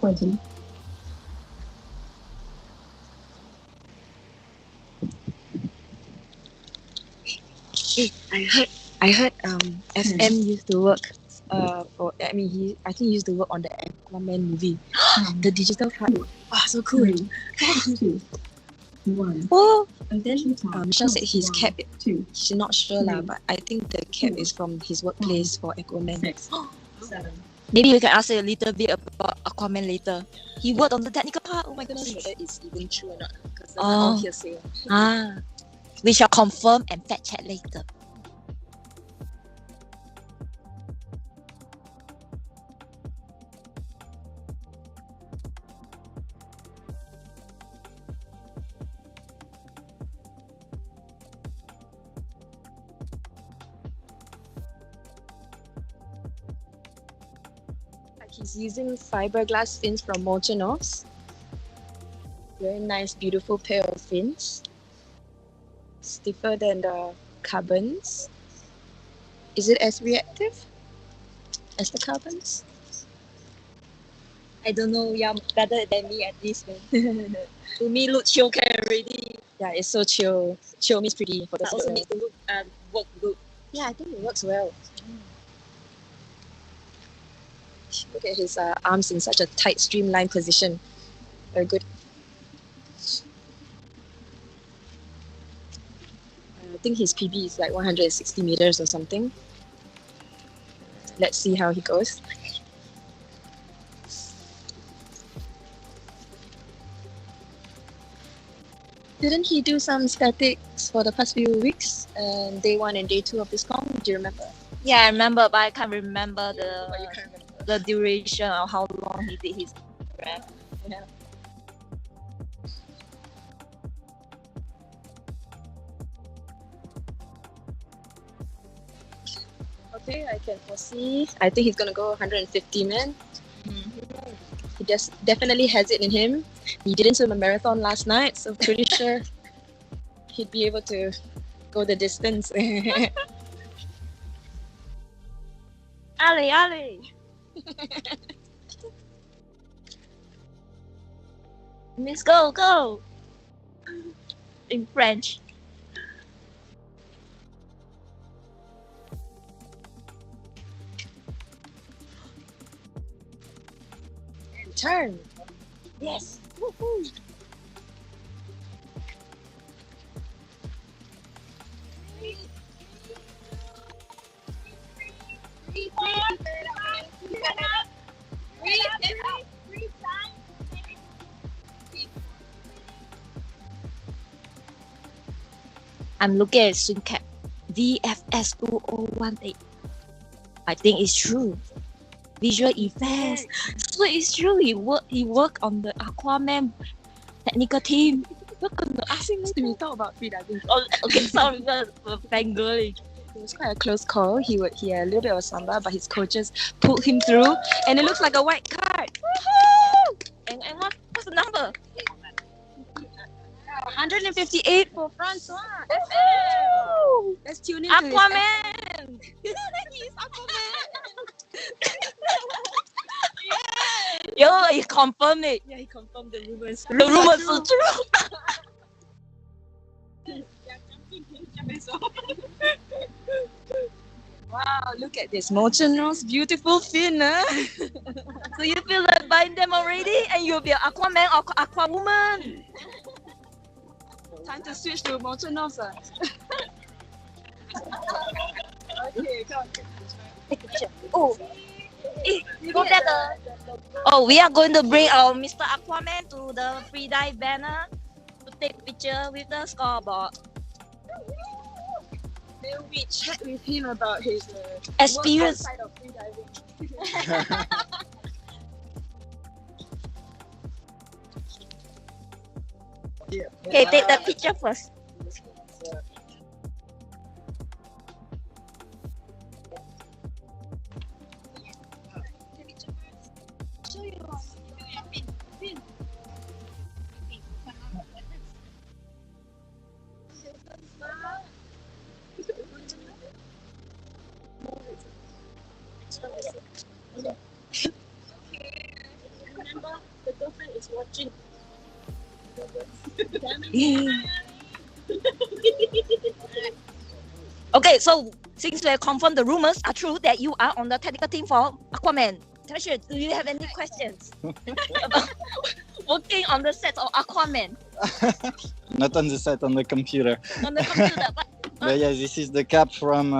20. Hey, I heard FM used to work for I mean I think he used to work on the Aquaman movie. The digital part. Wow, so cool. 3, 2, 1. Oh, then Official time. Michelle said his cap. 2, She's not sure lah, three, but I think the cap is from his workplace for Aquaman. 6, 7. Maybe we can ask a little bit about Aquaman later. He worked on the technical part. Oh my I'm not goodness. sure that is even true or not because that's Oh. all hearsay. Ah, we shall confirm and fact check later. Like he's using fiberglass fins from Molchanovs. Very nice, beautiful pair of fins. Stiffer than the carbons. Is it as reactive as the carbons? I don't know. You're better than me at this, man. To me, look chill can already. Yeah, it's so chill. Chill means pretty. For the But also needs to look work good. Yeah, I think it works well. Look at his arms in such a tight, streamlined position. Very good. I think his PB is like 160 meters or something. Let's see how he goes. Didn't he do some statics for the past few weeks? Day 1 and day 2 of this comp? Do you remember? Yeah, I remember, but I can't remember But you can't remember. the duration or how long he did his rep. Yeah. Okay, I can foresee. I think he's gonna go 150, man. He just definitely has it in him. He didn't swim a marathon last night, so pretty sure he'd be able to go the distance. Ali, Ali. Miss, go, go. In French. Turn. Yes. Woohoo. I'm looking at swim cap. VFS 2018. I think it's true. Visual effects. So it's true. He worked on the Aquaman technical team. We're gonna ask him We talk about freediving. Oh, okay, sorry, we're fangirling. It was quite a close call. He had a little bit of a samba, but his coaches pulled him through, and it looks like a white card. Woohoo! And what's the number? 158 for Francois. Woo! Let's tune in to his Aquaman! He's Aquaman! Yo, he confirmed it. Yeah, he confirmed the rumors. The rumors are true. Wow, look at this Molchanovs beautiful fin. So you feel like buying them already, and you'll be an Aquaman or Aquawoman. Time to switch to Molchanovs. Okay, come on. Take a picture. Oh, go better. Oh, we are going to bring our Mr. Aquaman to the freedive banner to take picture with the scoreboard. Then we chat with him about his Experience. work outside of freediving. Okay, take that picture first. Okay, so since we have confirmed the rumors are true that you are on the technical team for Aquaman, Tanisha, do you have any questions about working on the set of Aquaman? Not on the set, on the computer. On the computer, But yeah, this is the cap from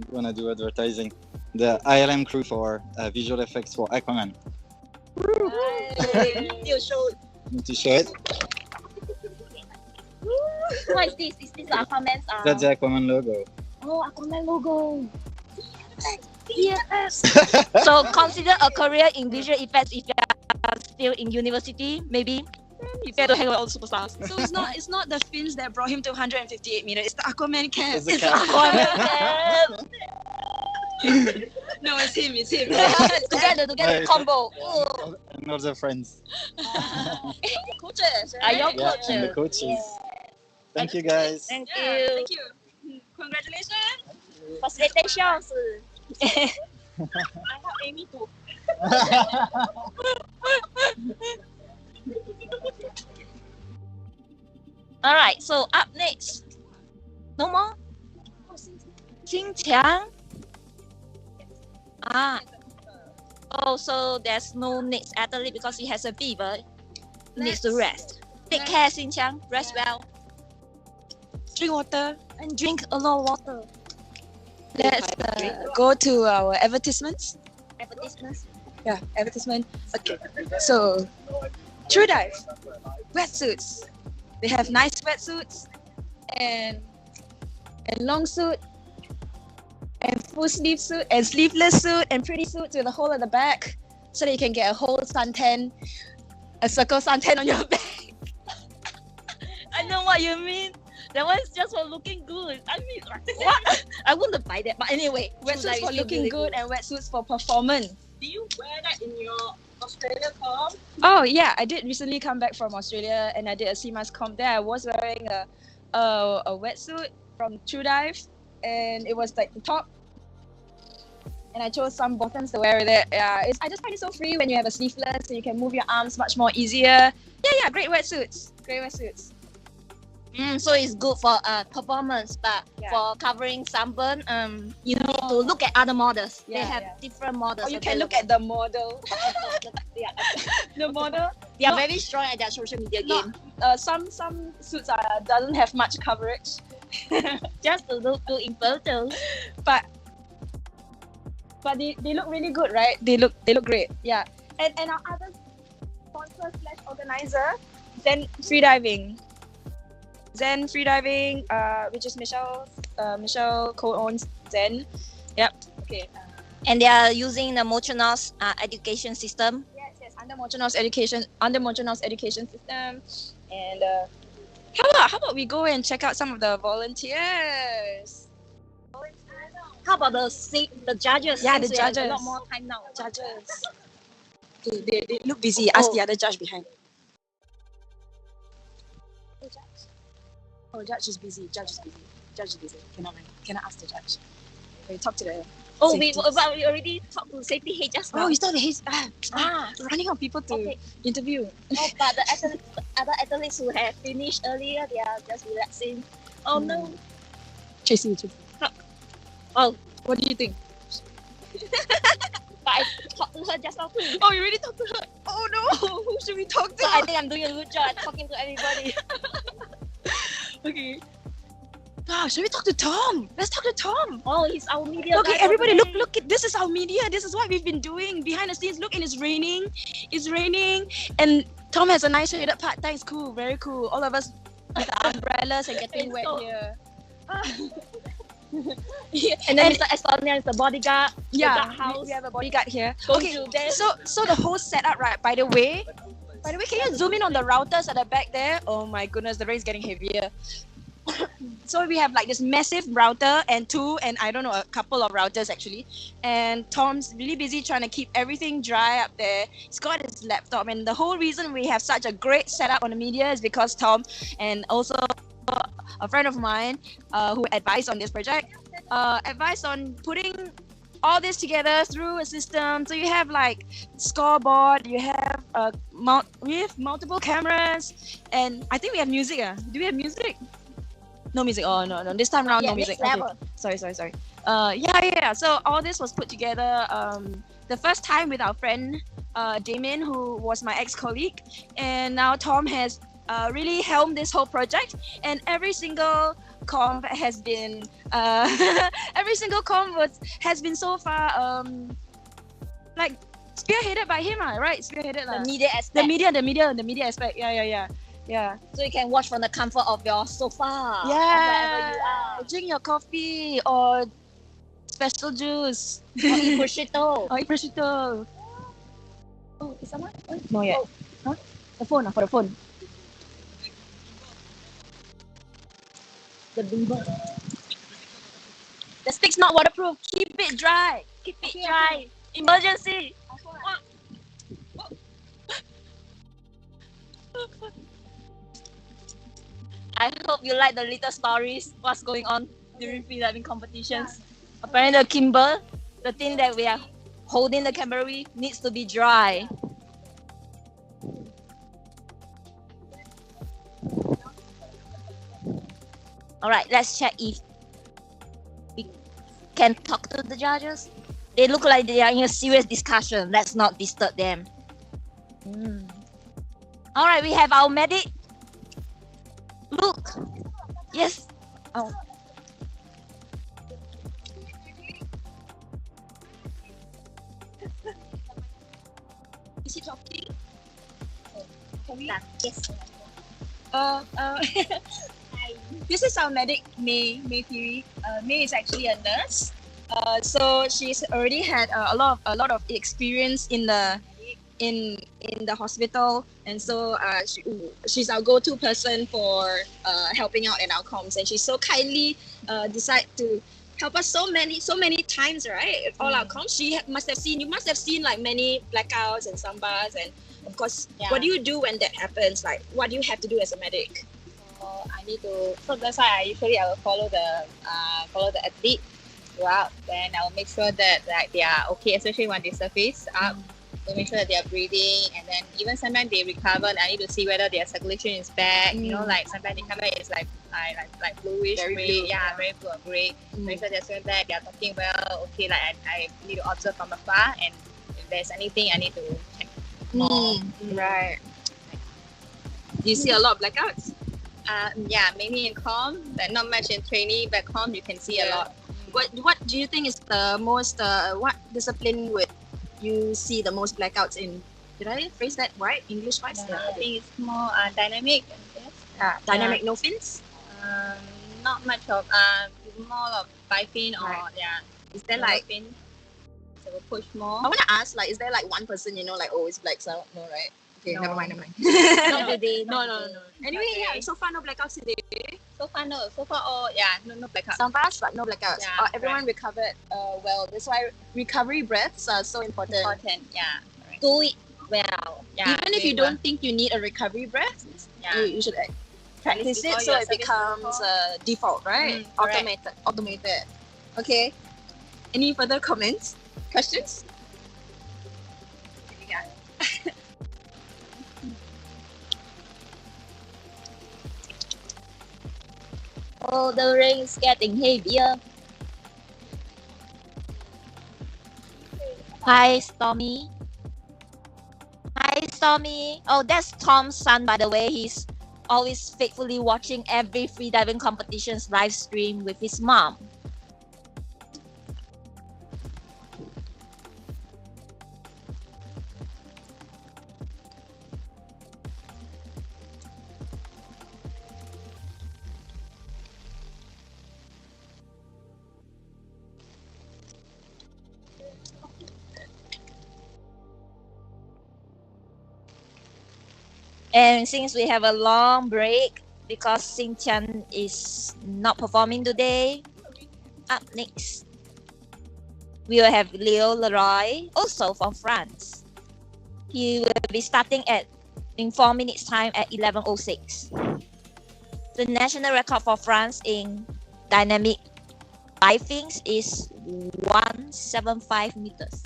when I do advertising. The ILM crew for visual effects for Aquaman. you show. Need to show it. What is this? Is this Aquaman's? That's the Aquaman logo. Oh, Aquaman logo. Yes. So consider a career in visual effects if you are still in university, maybe. You better hang out with all the superstars. So it's not the fins that brought him to 158 meters. It's the Aquaman cap. It's the cap. Aquaman cap. No, it's him. It's him. together Right. combo. And other friends. Coaches. Are your Yeah, coaches? and the coaches. Thank you guys. Thank you. Thank you. Congratulations. Facilitations. I help Amy too. All right. So up next, no more. Xing Qiang. Oh, so there's no next athlete because he has a fever. Needs to rest. Take care, Xing Qiang. Rest well. Drink water. And drink a lot of water. Let's go to our advertisements. Advertisements. Yeah, advertisement. Okay. So, True Dive. Wetsuits. They have nice wetsuits and long suit and full sleeve suit and sleeveless suit and pretty suits with a hole at the back so that you can get a whole suntan, a circle suntan on your back. I know what you mean. That one's just for looking good. I mean, what? I wouldn't buy that. But anyway, Wetsuits for looking good and wetsuits for performance. Do you wear that in your Australia comp? Oh yeah, I did recently come back from Australia and I did a CMAS comp there. I was wearing a wetsuit from True Dive and it was like the top. And I chose some bottoms to wear with it. Yeah, I just find it so free when you have a sleeveless so you can move your arms much more easier. Yeah, great wetsuits. Great wetsuits. So it's good for performance, but Yeah. for covering sunburn, you need to look at other models. They Yeah, have yeah. different models. Or you can look at the model. The model. They are Not- very strong at their social media not- game. Some suits doesn't have much coverage. Just to look good in photos. But they look really good, right? They look great. Yeah. And our other sponsor / organizer, Zen Freediving, which is Michelle co-owns Zen. Yep. Okay. And they are using the Mochonos education system. Yes, under Mochonos education system. And how about we go and check out some of the volunteers? How about the judges? Yeah, Since the we have judges. a lot more time now. Judges. They look busy. Ask the other judge behind. Oh, judge is busy. Judge is busy. Cannot ask the judge. Okay, talk to the. Oh, we safety. already talked to safety head just now. Oh, you thought he's running out of people to Okay. interview. Oh, but the other athletes who have finished earlier, they are just relaxing. Oh no. Tracy. Oh, What do you think? but I talked to her just now too. Oh, you already talked to her. Oh no, who should we talk to? So I think I'm doing a good job at talking to everybody. Okay. Should we talk to Tom? Let's talk to Tom. Oh, he's our media Okay, guy for everybody, today. look! This is our media. This is what we've been doing behind the scenes. Look, and it's raining. And Tom has a nice shaded part. Thanks, cool, very cool. All of us with our umbrellas and getting wet here. And then Mr. Estonia is the bodyguard. Yeah, the guardhouse. we have a bodyguard here. Going Okay, to there. so the whole setup, right? By the way, can you zoom in on the routers at the back there? Oh my goodness, the rain's getting heavier. So we have like this massive router and a couple of routers actually. And Tom's really busy trying to keep everything dry up there. He's got his laptop, and the whole reason we have such a great setup on the media is because Tom and also a friend of mine who advised on this project, advised on putting all this together through a system. So you have like scoreboard, you have with multiple cameras, and I think we have music. Do we have music? No music. Oh no. This time around, no music. Okay. Sorry. Yeah. So all this was put together the first time with our friend Damien, who was my ex-colleague, and now Tom has really helmed this whole project, and every single comp has been has been so far like spearheaded by him, right? Spearheaded The media aspect. the media aspect. Yeah. So you can watch from the comfort of your sofa. Yeah. Wherever you are. Drink your coffee or special juice. Or eat prosciutto. Oh, is someone? No yet. Huh? The phone, for the phone. The beaver. The stick's not waterproof. Keep it dry. Emergency. I hope you like the little stories. What's going on during freediving competitions? Apparently, the Kimber, the thing that we are holding the camera with, needs to be dry. All right, let's check if we can talk to the judges. They look like they are in a serious discussion. Let's not disturb them. All right, we have our medic. Look. Yes. Oh. Is he talking? Yes. This is our medic, May Fury. May is actually a nurse. So she's already had a lot of experience in the hospital, and so she's our go-to person for helping out in our comms, and she so kindly decided to help us so many times, right? All our comms. You must have seen like many blackouts and sambas, and of course, what do you do when that happens? Like, what do you have to do as a medic? I need to. So that's why I will follow the athlete throughout. Then I'll make sure that like they are okay, especially when they surface up. To make sure that they are breathing, and then even sometimes they recover. I need to see whether their circulation is back. You know, like sometimes they come back, it's like bluish, Very gray. blue. Yeah, very blue or gray. Make sure they're swimming back. They are talking well. Okay, like I need to observe from afar, and if there's anything I need to check more. Right. Do you see a lot of blackouts? Yeah, mainly in comm, but not much in trainee. But comm, you can see a lot. What do you think is the most what discipline would you see the most blackouts in? Did I phrase that right? English wise? I think it's more dynamic. Yes. Dynamic, no fins? Not much of more of fin or Is there no like fin. So we'll push more. I want to ask, like, is there like one person like always blacks out? No, right? Okay, No. never mind. Not today. No. Anyway, so far no blackouts today. So far no. So far no blackout. Some bars, but no blackouts. Yeah, Everyone recovered well. That's why recovery breaths are so important. Yeah. Do it well. Yeah. Even if you don't think you need a recovery breath, you should practice it before so your it service becomes before. default, right? Correct. Automated. Okay. Any further comments? Questions? Yeah. Oh, the rain is getting heavier. Hi, Stormy. Oh, that's Tom's son, by the way. He's always faithfully watching every freediving competition's live stream with his mom. And since we have a long break because Xing Tian is not performing today, up next we will have Leo Leroy, also from France. He will be starting in 4 minutes time at 11:06. The national record for France in dynamic diving is 175 meters.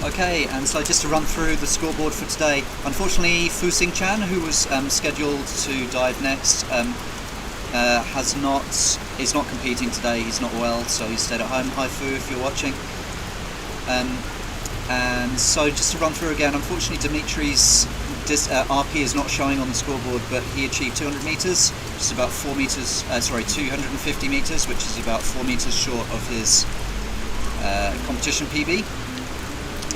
Okay, and so just to run through the scoreboard for today. Unfortunately, Fu Sing Chan, who was scheduled to dive next, is not competing today. He's not well, so he stayed at home. Hi Fu, if you're watching. And so just to run through again, unfortunately Dimitri's RP is not showing on the scoreboard, but he achieved 200 meters, which is about 250 meters, which is about 4 meters short of his competition PB.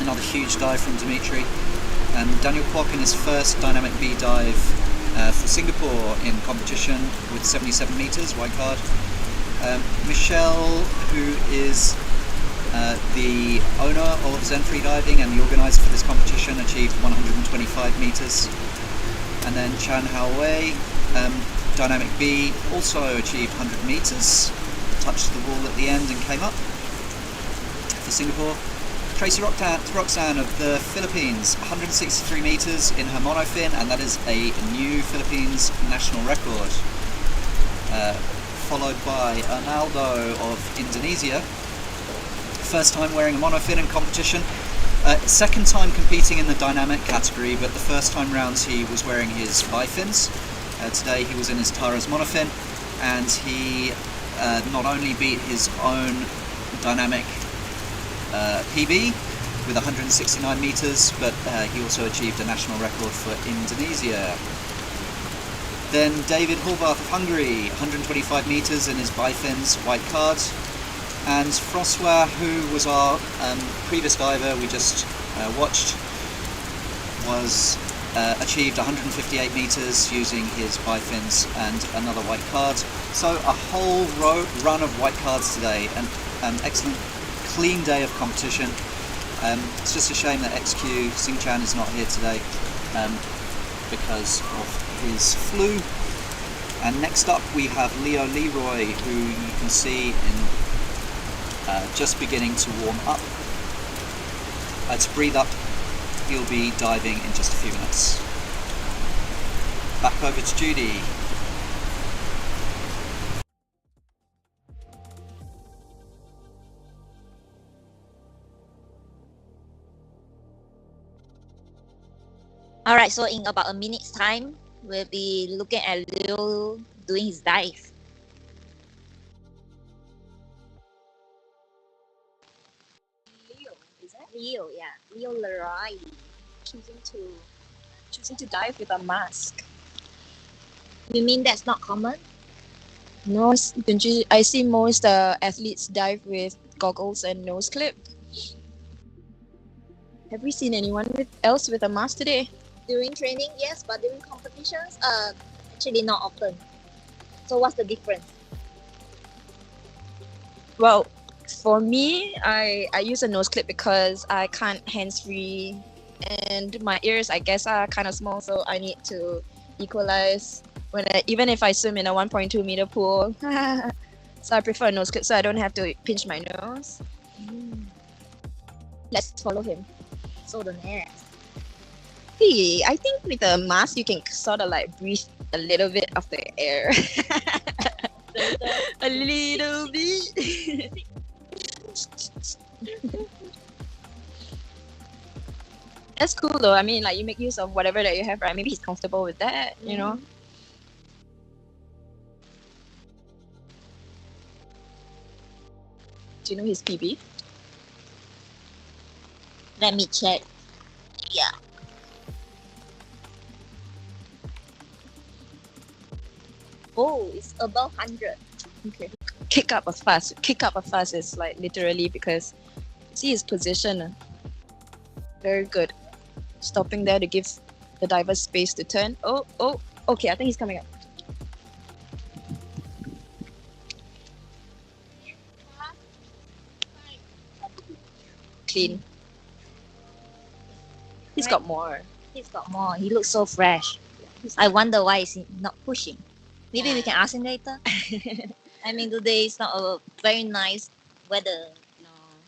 Another huge dive from Dimitri. Daniel Kwok in his first Dynamic B dive for Singapore in competition with 77 meters, white card. Michelle, who is the owner of Zen Freediving and the organizer for this competition, achieved 125 meters. And then Chan Hao Wei, Dynamic B, also achieved 100 meters, touched the wall at the end and came up for Singapore. Tracy Roxanne of the Philippines, 163 meters in her monofin, and that is a new Philippines national record. Followed by Arnaldo of Indonesia, first time wearing a monofin in competition. Second time competing in the dynamic category, but the first time rounds he was wearing his bifins. Today he was in his Tara's monofin, and he not only beat his own dynamic PB with 169 meters, but he also achieved a national record for Indonesia. Then David Horvath of Hungary, 125 meters in his bifins, white card. And Francois, who was our previous diver we just watched, was achieved 158 meters using his bifins and another white card. So a whole run of white cards today, and an excellent clean day of competition. It's just a shame that XQ Sing Chan is not here today because of his flu. And next up we have Leo Leroy, who you can see in just beginning to warm up. To breathe up, he'll be diving in just a few minutes. Back over to Judy. All right, so in about a minute's time, we'll be looking at Leo doing his dive. Leo, is that? Leo, yeah, Leo Leroy. Choosing to dive with a mask. You mean that's not common? No, I see most athletes dive with goggles and nose clip. Have we seen anyone else with a mask today? During training, yes, but during competitions, actually not often. So what's the difference? Well, for me, I use a nose clip because I can't hands-free, and my ears, I guess, are kind of small, so I need to equalize even if I swim in a 1.2 meter pool. So I prefer a nose clip so I don't have to pinch my nose. Let's follow him. So the next. Hey, I think with a mask you can sort of like breathe a little bit of the air. A little bit. That's cool though. I mean, like, you make use of whatever that you have, right? Maybe he's comfortable with that, you know? Do you know his PB? Let me check. Yeah. Oh, it's above 100. Okay. Kick up a fuss. Kick up a fuss is like literally because see his position. Very good. Stopping there to give the diver space to turn. Oh, okay, I think he's coming up. Clean. He's got more. He's got more. He looks so fresh. I wonder why is he not pushing. Maybe we can ask him later. I mean, today is not a very nice weather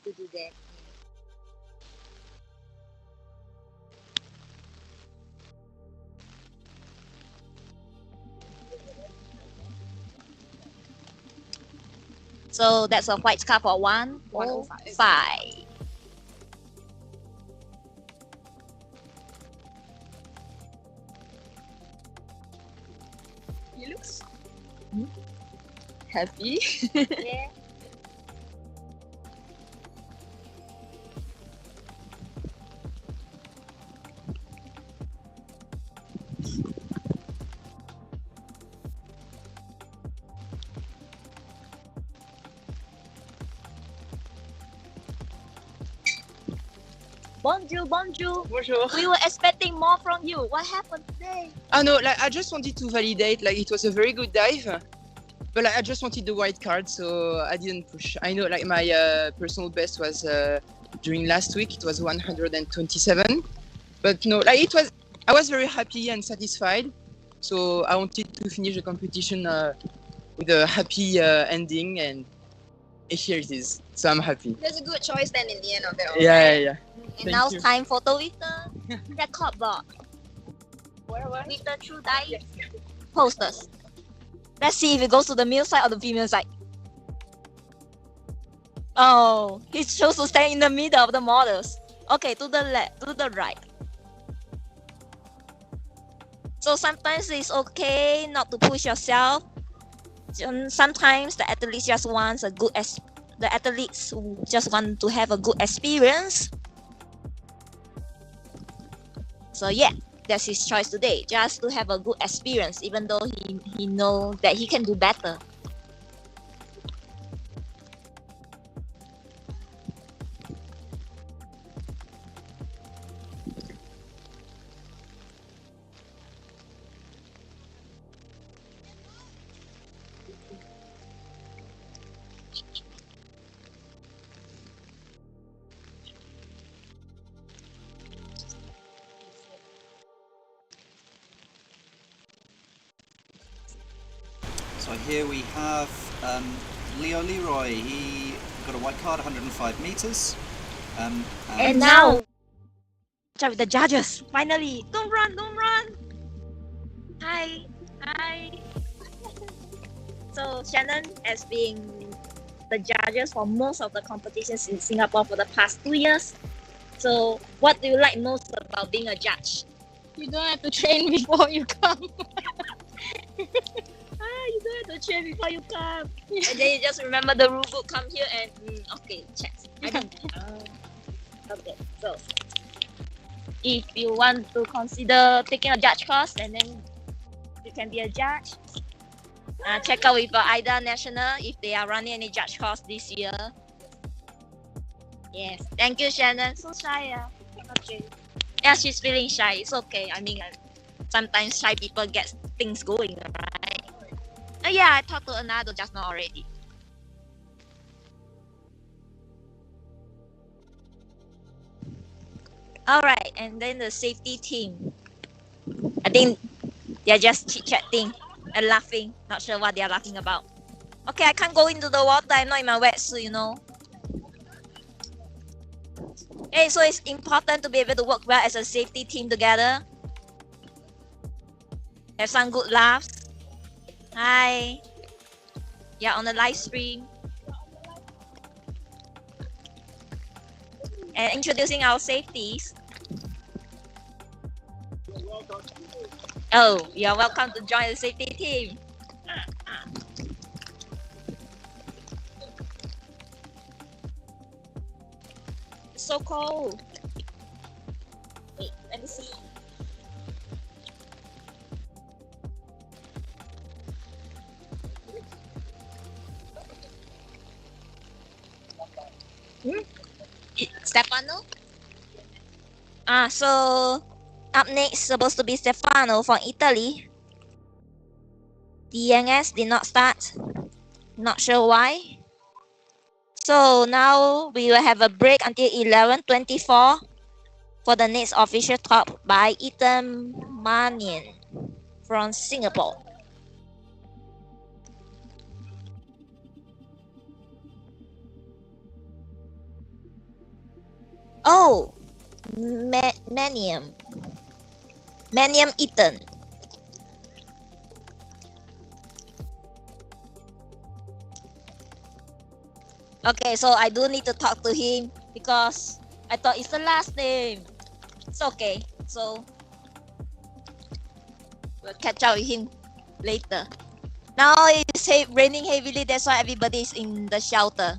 to do that. So that's a white scarf for 105. He looks happy. Yeah. Bonjour, bonjour. Bonjour. We were expecting more from you. What happened today? Oh no, like I just wanted to validate, like it was a very good dive, but like I just wanted the white card, so I didn't push. I know, like my personal best was during last week, it was 127, but no, like it was. I was very happy and satisfied, so I wanted to finish the competition with a happy ending, and here it is. So I'm happy. There's a good choice then in the end of it all. Yeah. And Thank now you. it's time photo with the record board. With the true dive posters. Let's see if it goes to the male side or the female side. Oh, he chose to stay in the middle of the models. Okay, to the left, to the right. So sometimes it's okay not to push yourself. Sometimes the athletes just wants a good the athletes just want to have a good experience. So yeah, that's his choice today, just to have a good experience, even though he knows that he can do better. So here we have Leo Leroy. He got a white card, 105 meters. And now, chat with the judges. Finally, don't run, don't run. Hi. So Shannon has been the judges for most of the competitions in Singapore for the past 2 years. So what do you like most about being a judge? You don't have to train before you come. You don't have to train before you come. And then you just remember the rule book, come here and okay, check. Okay, so if you want to consider taking a judge course, and then you can be a judge. Check out with AIDA National if they are running any judge course this year. Yes, thank you, Shannon. So shy, okay. Yeah, she's feeling shy. It's okay. I mean, sometimes shy people get things going, right? Yeah, I talked to another just now already. All right, and then the safety team. I think they're just chit-chatting and laughing. Not sure what they're laughing about. Okay, I can't go into the water. I'm not in my wetsuit, you know. Hey, so it's important to be able to work well as a safety team together. Have some good laughs. Hi. Yeah, on the live stream. And introducing our safeties. Oh, you're welcome to join the safety team. It's so cold. Wait, let me see. Stefano? So up next supposed to be Stefano from Italy. DNS did not start. Not sure why. So now we will have a break until 11:24 for the next official talk by Ethan Manian from Singapore. Oh, Maniam Ethan. Okay, so I do need to talk to him because I thought it's the last name. It's okay. So we'll catch up with him later. Now it's raining heavily, that's why everybody is in the shelter.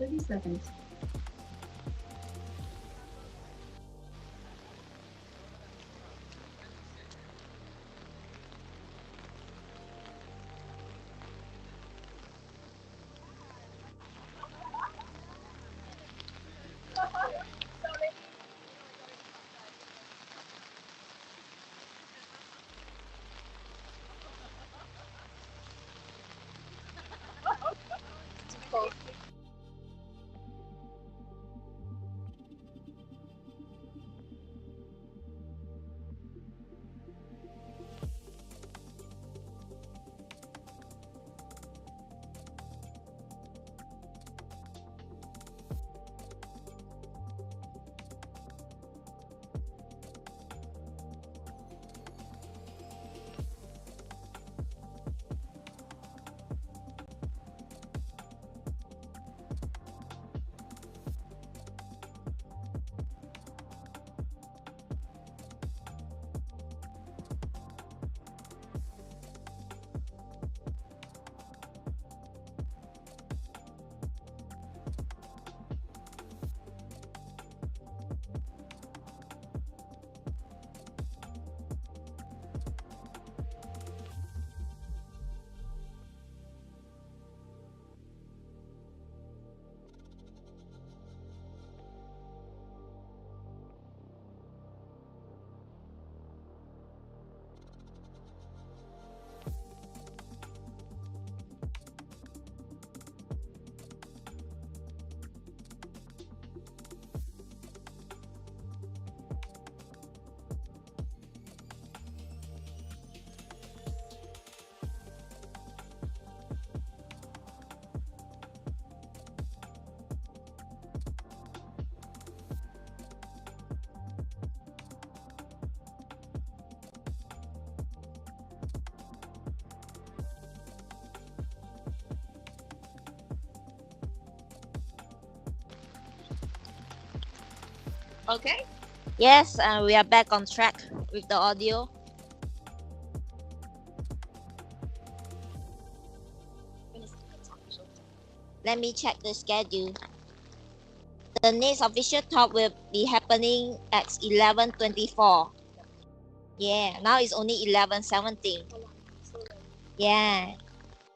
30 seconds. Seconds. Okay. Yes, we are back on track with the audio. Let me check the schedule. The next official talk will be happening at 11:24. Yeah, now it's only 11:17. Yeah.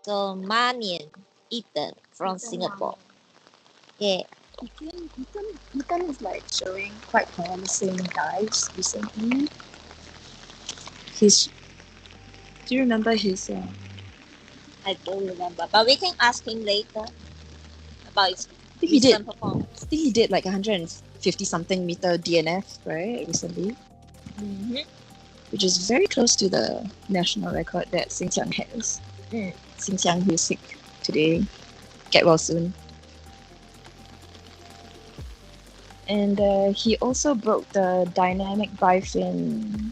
So Manian, Ethan from Singapore. Yeah. Ethan is like showing quite promising dives recently. Do you remember his? I don't remember, but we can ask him later about his I think he did. recent performance. I think he did like 150 something meter DNF right recently, which is very close to the national record that Xinjiang has. Xinjiang, who is sick today, get well soon. And he also broke the dynamic bifin.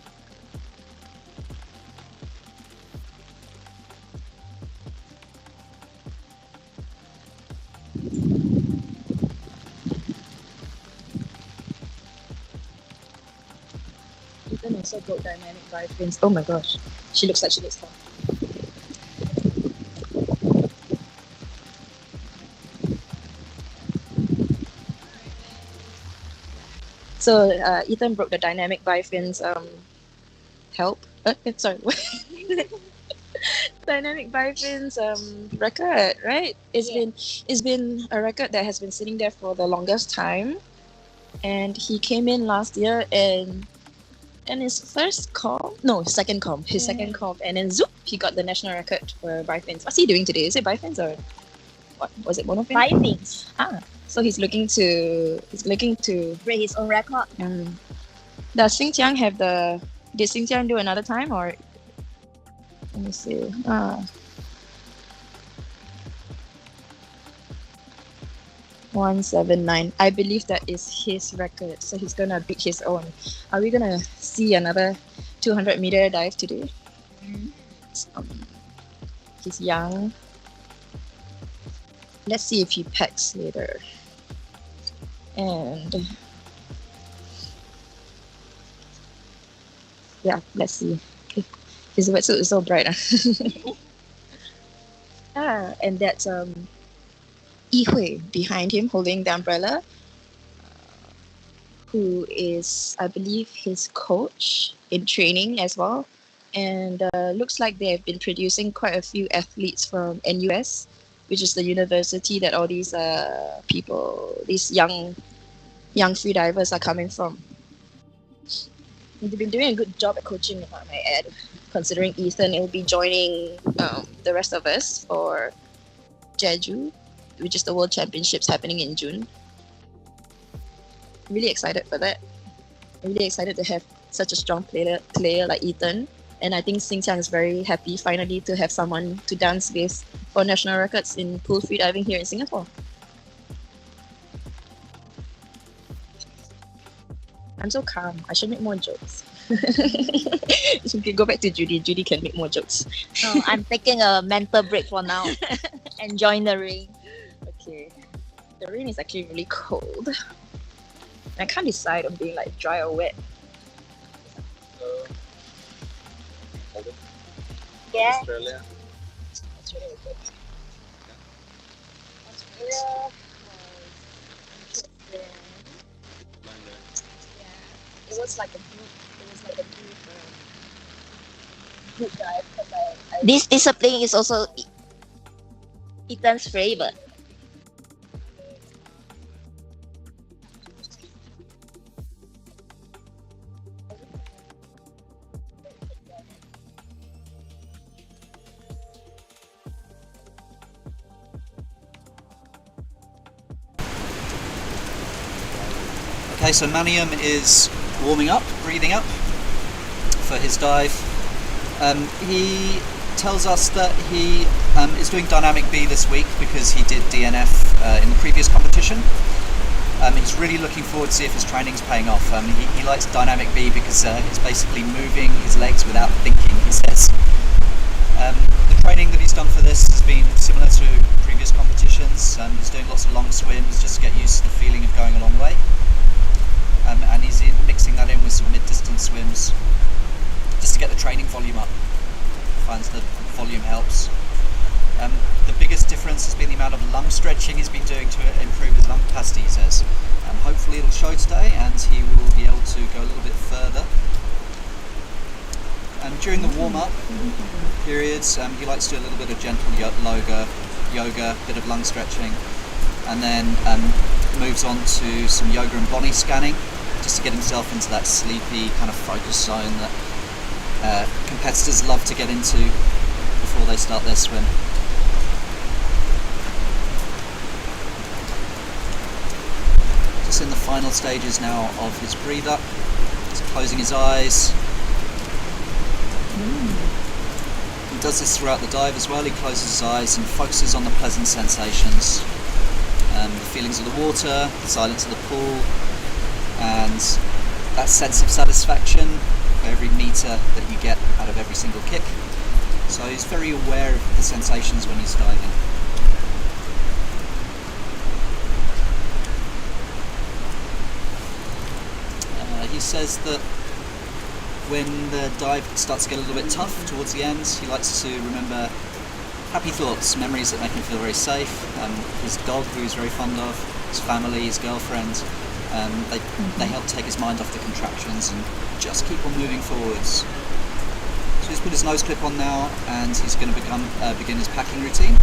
Ethan is also broke dynamic dive fins. Oh my gosh, she looks like she needs help. So Ethan broke the dynamic bifins help. Sorry. Dynamic bifins record, right? It's been a record that has been sitting there for the longest time. And he came in last year and his second comp, and then zoop, he got the national record for bifins. What's he doing today? Is it bifins or what? Was it monofin? Bifins. So he's looking to break his own record. Does Xinjiang have did Xinjiang do another time, or let me see. 179. I believe that is his record, so he's gonna beat his own. Are we gonna see another 200-meter dive today? He's young. Let's see if he packs later. And yeah, let's see. Okay. His wetsuit is so bright. And that's Yihui behind him holding the umbrella, who is, I believe, his coach in training as well. And looks like they have been producing quite a few athletes from NUS, which is the university that all these people, these young freedivers are coming from. They've been doing a good job at coaching, if I may add, considering Ethan will be joining the rest of us for Jeju, which is the World Championships happening in June. Really excited for that. Really excited to have such a strong player like Ethan. And I think Xinjiang is very happy finally to have someone to dance with for national records in pool freediving here in Singapore. I'm so calm. I should make more jokes. We can go back to Judy. Judy can make more jokes. No, I'm taking a mental break for now. Enjoying the rain. Okay. The rain is actually really cold. I can't decide on being like dry or wet. Yeah. Australia. Australia was good. Australia was interesting. Yeah. It was like a group dive because I This discipline is also Ethan's favorite. Okay, so Maniam is warming up, breathing up for his dive. He tells us that he is doing Dynamic B this week because he did DNF in the previous competition. He's really looking forward to see if his training's paying off. He likes Dynamic B because he's basically moving his legs without thinking, he says. The training that he's done for this has been similar to previous competitions. He's doing lots of long swims just to get used to the feeling of going a long way. And he's mixing that in with some mid-distance swims just to get the training volume up. Finds that volume helps. The biggest difference has been the amount of lung stretching he's been doing to improve his lung capacity, he says. Hopefully it'll show today and he will be able to go a little bit further. During the warm-up periods, he likes to do a little bit of gentle yoga, bit of lung stretching, and then moves on to some yoga and body scanning just to get himself into that sleepy kind of focus zone that competitors love to get into before they start their swim. Just in the final stages now of his breathe up. He's closing his eyes. He does this throughout the dive as well. He closes his eyes and focuses on the pleasant sensations. The feelings of the water, the silence of the pool, and that sense of satisfaction for every meter that you get out of every single kick. So he's very aware of the sensations when he's diving. He says that when the dive starts to get a little bit tough towards the end, he likes to remember happy thoughts, memories that make him feel very safe. His dog, who he's very fond of, his family, his girlfriend, they help take his mind off the contractions and just keep on moving forwards. So he's put his nose clip on now, and he's going to begin his packing routine.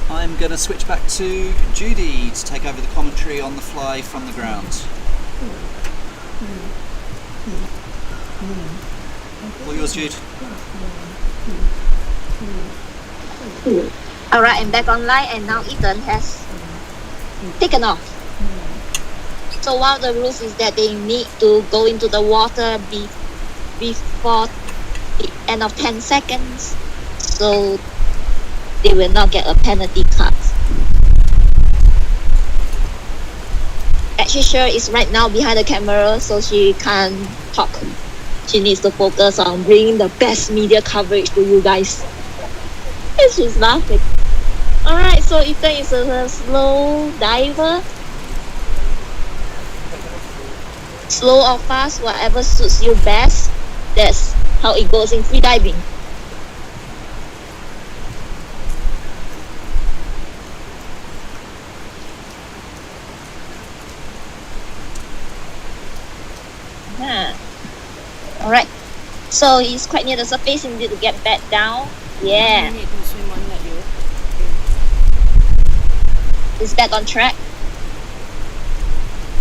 I'm going to switch back to Judy to take over the commentary on the fly from the ground. All yours, Jude. Alright, I'm back online, and now Ethan has taken off. So one of the rules is that they need to go into the water before the end of 10 seconds, so they will not get a penalty cut. Ashisha is right now behind the camera, so she can't talk. She needs to focus on bringing the best media coverage to you guys. And she's laughing. Alright, so Ethan is a slow diver. Slow or fast, whatever suits you best. That's how it goes in freediving. Alright, so he's quite near the surface. He needs to get back down. Yeah. You need to swim on that, you. He's back on track.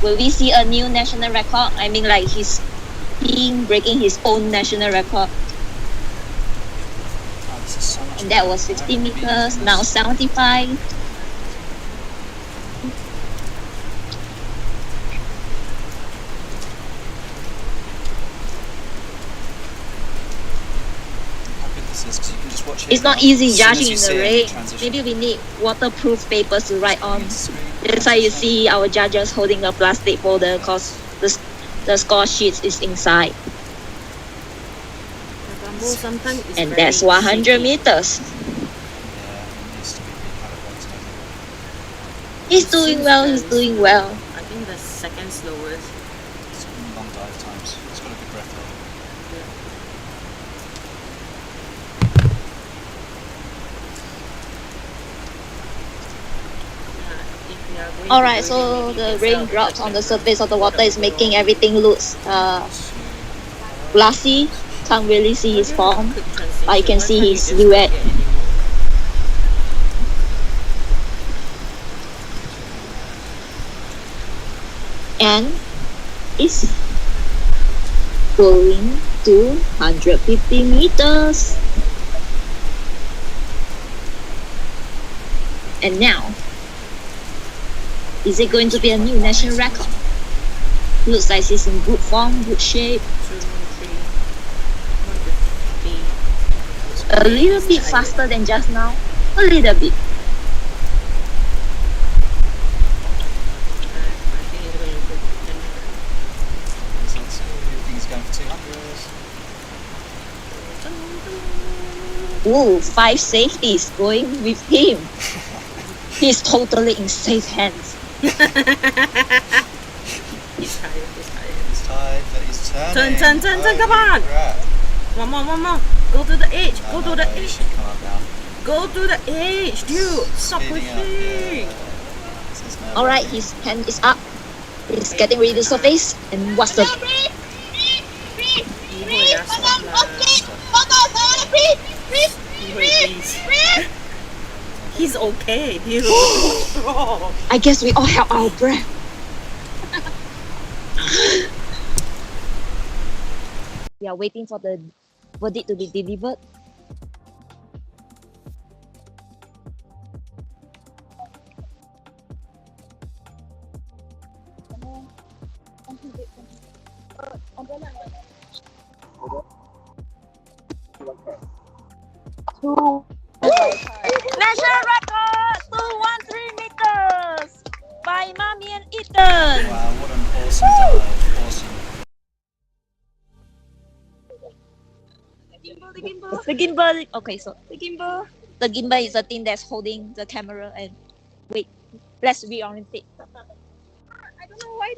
Will we see a new national record? I mean, like he's breaking his own national record. And that was 60 meters, now 75. It's not easy judging in the rain. Maybe we need waterproof papers to write on. That's why you see our judges holding a plastic folder, because the score sheet is inside. And that's 100 meters. He's doing well, he's doing well. I think the second slowest. It's long dive times. It's got a good breath hold. Alright, so the raindrops on the surface of the water is making everything look glassy. Can't really see his form, but you can see his silhouette. And it's going to 150 meters. And now, is it going to be a new national record? Looks like he's in good form, good shape. A little bit faster than just now. A little bit. He's going for 200. Ooh, 5 safeties going with him. He's totally in safe hands. He's tired, he's tired. He's tired, but he's turning. Turn, come on! One more. Go to the edge, go to the edge. Go to the edge, dude. Stop pushing. Alright, his hand is up. He's getting ready to surface. And what's the... He's okay, dude. I guess we all held our breath. We are waiting for the verdict to be delivered. National record! 213 meters! By Mommy and Ethan! Wow, what an awesome dive. Awesome. The gimbal. Okay, so the gimbal. The gimbal is the thing that's holding the camera. And wait, let's reorient it. I don't know why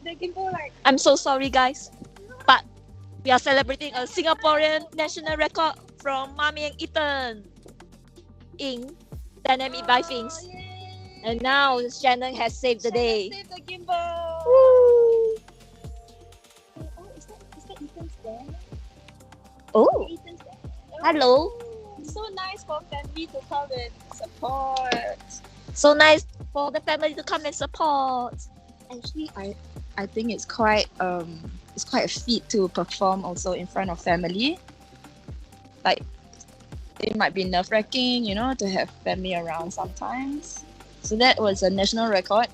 the gimbal like. I'm so sorry, guys, but We are celebrating a Singaporean national record from Mommy and Ethan in dynamic divings. And now Shannon has saved the day. Save the gimbal. Woo! Is that Ethan's dad? Oh, Ethan's dad. hello. So nice for family to come and support. So nice for the family to come and support. Actually, I think it's quite a feat to perform also in front of family. Like it might be nerve-wracking, you know, to have family around sometimes. So that was a national record.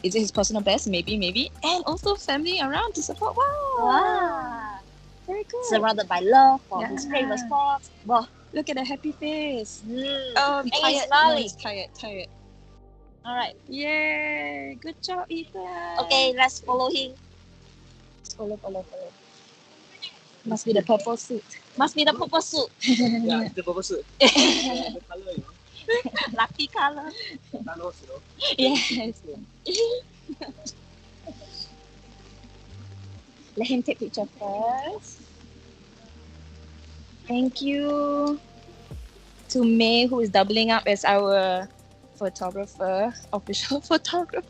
Is it his personal best? Maybe. And also family around to support. Wow. Very good. Surrounded by love for Yeah. his favorite sports. Wow. Look at the happy face. And he's Tired. No, smiling. he's tired. All right. Yay. Good job, Ethan. Okay, let's follow him. Follow. Must be the purple suit. Must be the purple suit. Yeah, the purple suit. The color, you know. Lucky color. Thanos, you know. Yes. Let him take picture first. Thank you to May, who is doubling up as our photographer, official photographer.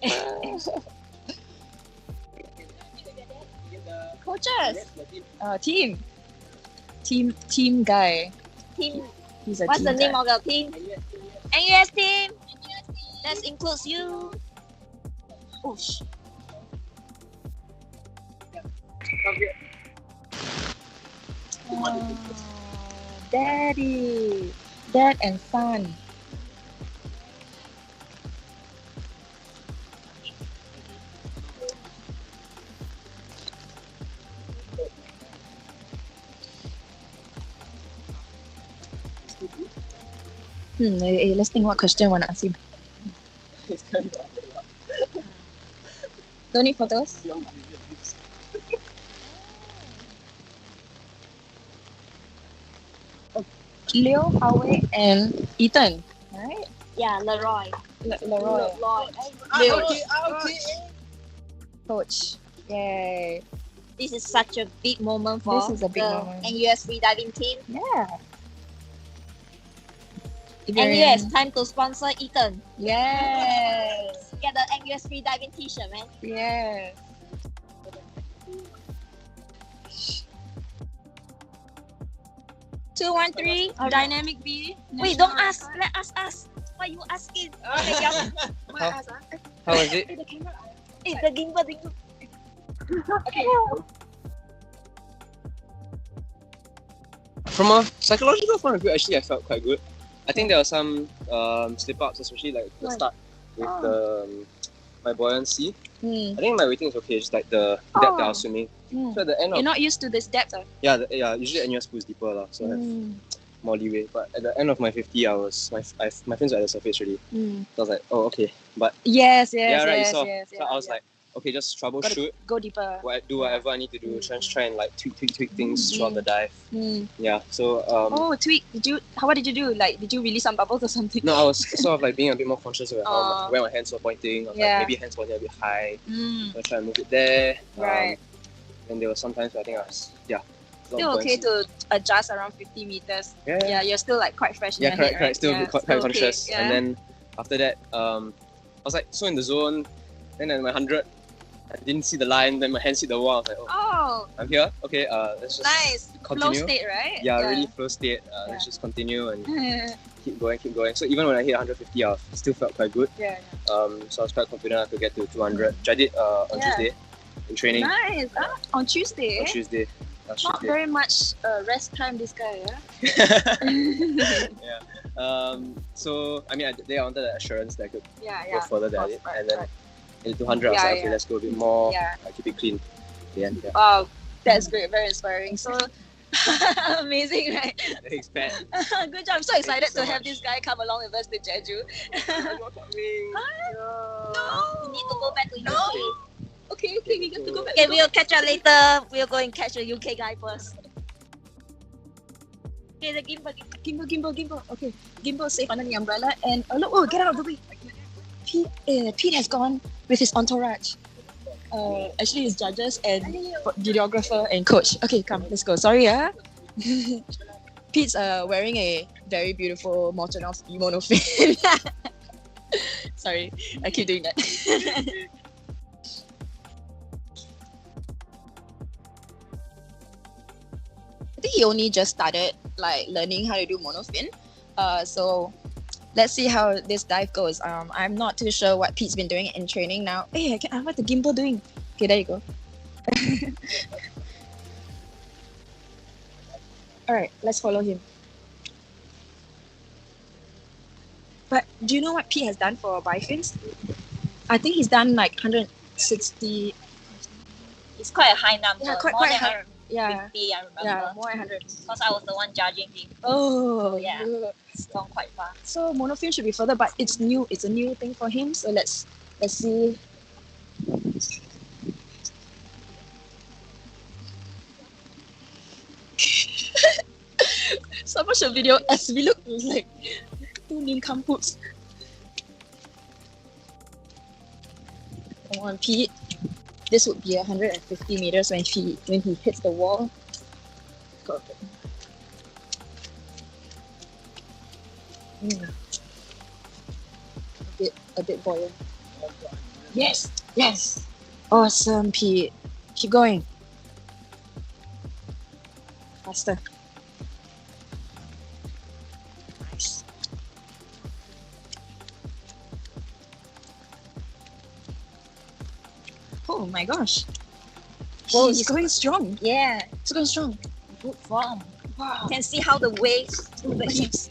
Coaches, team guy. Team. He's a What's team the name guy. of your team? NUS team. That includes you. Oosh. Daddy, dad and son. Let's think what question I want to ask him. Don't need photos? Leo, Howie, and Ethan, right? Yeah, Leroy. Leroy. Leo. Coach. Yay. This is such a big moment for This is a big the moment. NUS freediving team. Yeah. NUS, time to sponsor Ethan. Yes. Get the NUS freediving t-shirt, man. Yes. Two, 1, 3. Dynamic B. Wait, don't ask. Let us ask. What you asking? Okay, yeah. How was it? The camera. The gimbal. Okay. From a psychological point of view, actually, I felt quite good. I think there were some slip-ups, especially like the start with my buoyancy. I think my rating is okay, just like the depth that I was swimming. So at the end of You're not used to this depth. usually NUS pool is deeper lah, so I have more leeway. But at the end of my 50, my fins were at the surface already. So I was like, oh okay, but Yes. so I was like, okay, just troubleshoot. Go deeper. Do whatever I need to do. Try and like tweak things throughout the dive. Yeah. So tweak. What did you do? Like, did you release some bubbles or something? no, I was sort of like being a bit more conscious of where my hands were pointing. I was Yeah. like, maybe hands pointing a bit high. So I try and move it there. Right. And there were some times where I think I was Still okay to adjust around 50 meters. Yeah. You're still like quite fresh in Yeah, your correct, head, correct. right? Still Yeah, quite okay, conscious. yeah. And then after that, I was like so in the zone. Then at my 100, I didn't see the line. Then my hands hit the wall. I was like, Oh, I'm here. Okay, let's just nice. continue. Flow state, right? Yeah, really flow state. Let's just continue and keep going. So even when I hit 150, I still felt quite good. Yeah. So I was quite confident I could get to 200, which I did on Tuesday in training. Nice. On Tuesday. On Tuesday. Last Not Tuesday. very much rest time, this guy. Yeah. So I mean, I wanted the assurance that I could Yeah. go further than it, and then in the 200, I was Yeah, like, okay, yeah. let's go a bit more. Yeah. Keep it clean. Yeah. Wow, that's great. Very inspiring. So amazing, right? Thanks, Pat. Good job. I'm so excited so to have much. this guy come along with us to Jeju. No. We need to go back to UK. Okay, we got to go back. Okay, we'll catch up later. We'll go and catch a UK guy first. Okay, the gimbal. Okay, gimbal safe under the umbrella. And look, get out of the way. Pete has gone with his entourage. Actually, it's judges and videographer and coach. Okay, come, let's go. Sorry, Pete's wearing a very beautiful Mortonov monofin. Sorry, I keep doing that. I think he only just started like learning how to do monofin. So let's see how this dive goes. I'm not too sure what Pete's been doing in training now. Hey, what the gimbal doing? Okay, there you go. All right, let's follow him. But do you know what Pete has done for bifins? I think he's done like 160. It's quite a high number. Yeah, more quite than high. 150, I remember. Yeah, more than 100. Because I was the one judging him. Oh, So, yeah, it's gone quite far. So monofin should be further, but it's new. It's a new thing for him. So let's see. Someone should video as we look like two nincompoops. Come on, Pete. This would be 150 meters when he hits the wall. Perfect. A bit buoyant. Yes, yes. Awesome, Pete. Keep going. Faster. Nice. Oh my gosh. Whoa, he's going strong. Yeah, He's going strong. good form. Wow. You can see how the waves through the hips.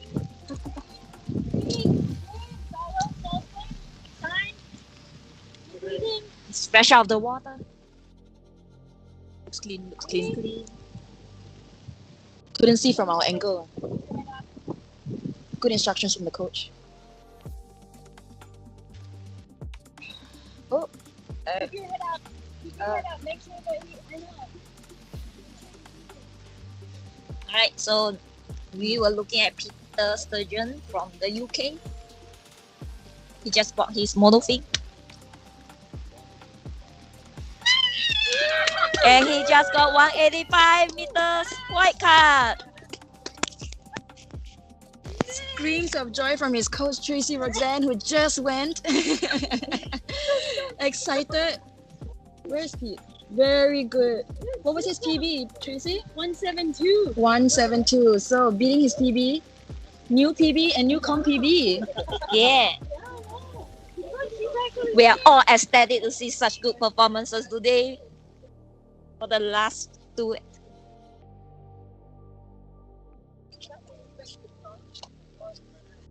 It's fresh out of the water. Looks clean, looks clean. Couldn't see from our angle. Good instructions from the coach. Oh. Alright, so we were looking at Peter Sturgeon from the UK. He just bought his monofin. And he just got 185 meters white card. Screams of joy from his coach Tracy Roxanne, who just went. Excited. Where's Pete? Very good. What was his PB, Tracy? 172. 172. So beating his PB, new PB and new comp PB. Yeah. We are all ecstatic to see such good performances today for the last two.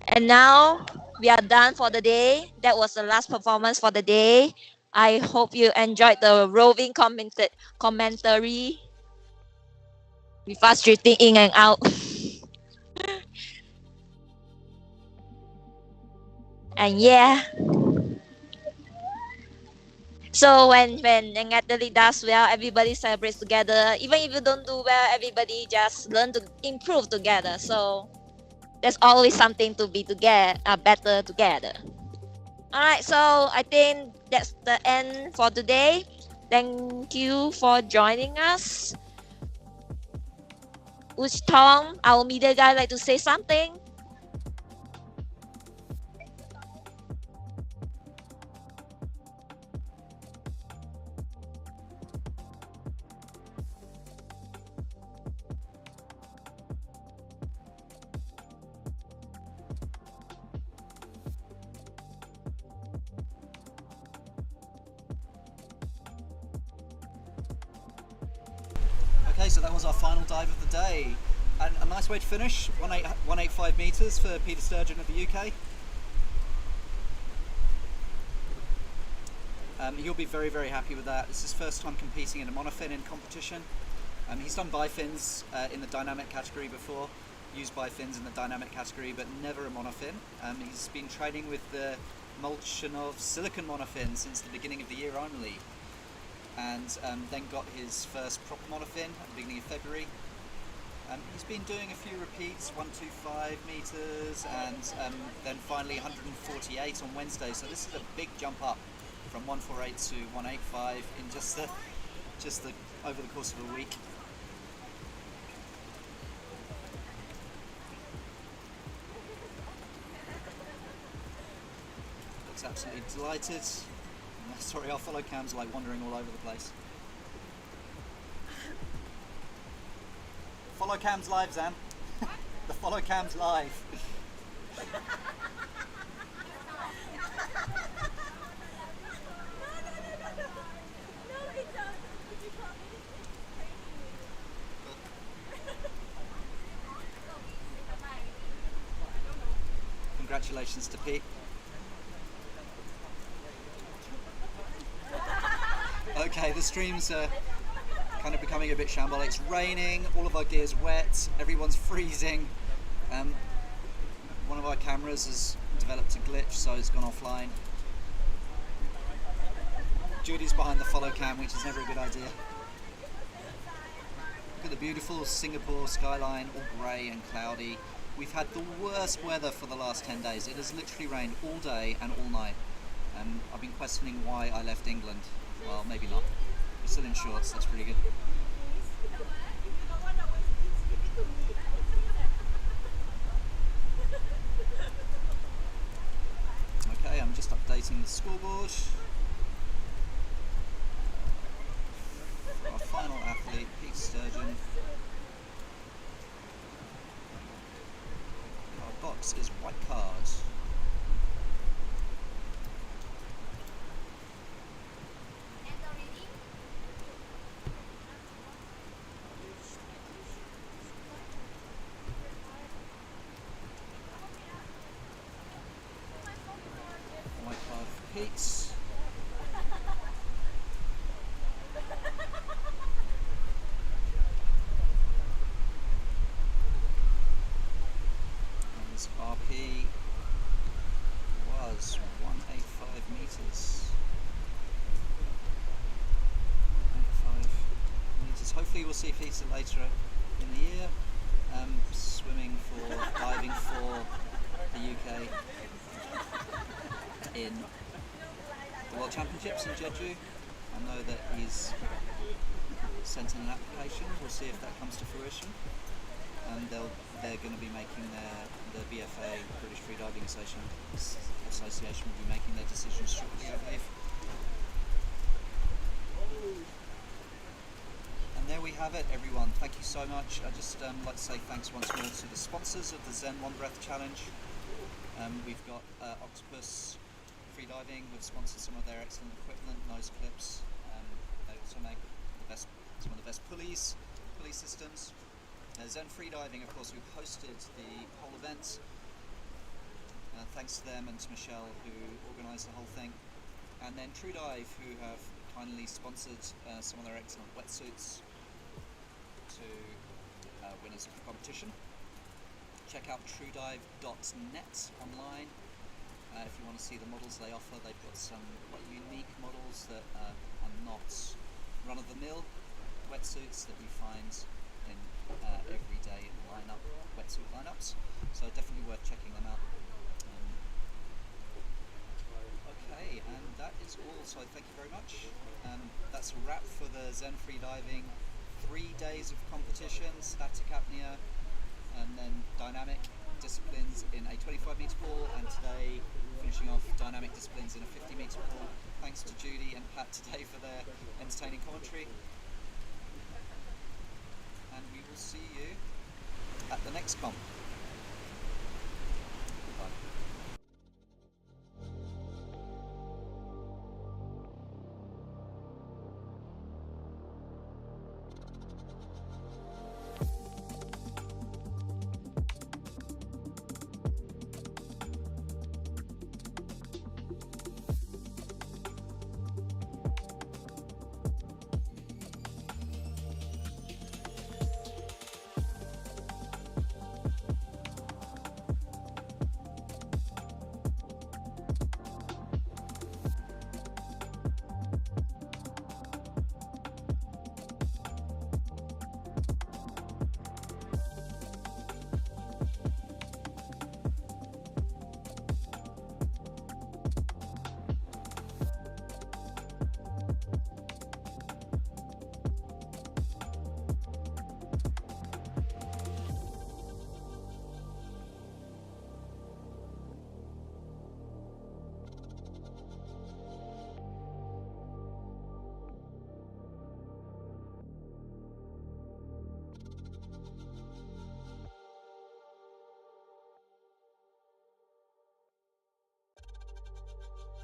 And now we are done for the day. That was the last performance for the day. I hope you enjoyed the roving commentary with us drifting in and out. And yeah. So when an athlete does well, everybody celebrates together. Even if you don't do well, everybody just learn to improve together. So there's always something to be together, better together. All right, so I think that's the end for today. Thank you for joining us. Would Tom, our media guy, like to say something? Okay, so that was our final dive of the day. And a nice way to finish, 185 metres for Peter Sturgeon of the UK. He'll be very, very happy with that. This is his first time competing in a monofin in competition. He's done bifins in the dynamic category before, used bifins in the dynamic category, but never a monofin. He's been training with the Molchanov silicon monofin since the beginning of the year only, and then got his first proper monofin at the beginning of February. He's been doing a few repeats, 125 metres, and then finally 148 on Wednesday, so this is a big jump up from 148 to 185 in just the over the course of a week. Looks absolutely delighted. Sorry, our follow cams are like wandering all over the place. Follow cam's live, Zan. The follow cam's live. Congratulations to Pete. Okay, the streams are kind of becoming a bit shambolic. It's raining, all of our gear's wet, everyone's freezing. One of our cameras has developed a glitch, so it's gone offline. Judy's behind the follow cam, which is never a good idea. Look at the beautiful Singapore skyline, all grey and cloudy. We've had the worst weather for the last 10 days. It has literally rained all day and all night. I've been questioning why I left England. Well, maybe not. We're still in shorts, that's pretty good. Okay, I'm just updating the scoreboard. For our final athlete, Pete Sturgeon. Our box is white card. White card for Pete. His RP was 185 meters. 185 meters. Hopefully we'll see Peter later in the year, diving for the UK in the World Championships in Jeju. I know that he's sent in an application. We'll see if that comes to fruition. And they're going to be making the BFA, British Freediving Association will be making their decisions shortly, I believe. And there we have it, everyone. Thank you so much. I just like to say thanks once more to the sponsors of the Zen Onebreath Challenge. We've got Octopus Freediving, who've sponsored some of their excellent equipment, nose clips. They also make some of the best pulley systems. Zen Freediving, of course, who hosted the whole event. Thanks to them and to Michelle, who organised the whole thing. And then TrueDive, who have kindly sponsored some of their excellent wetsuits to winners of the competition. Check out truedive.net online if you want to see the models they offer. They've got some quite unique models that are not run-of-the-mill wetsuits that you find in everyday wetsuit lineups, so definitely worth checking them out. Okay, and that is all, so thank you very much. That's a wrap for the Zen Freediving 3 days of competition, static apnea and then dynamic disciplines in a 25 metre pool, and today finishing off dynamic disciplines in a 50 metre pool. Thanks to Judy and Pat today for their entertaining commentary. And we will see you at the next comp.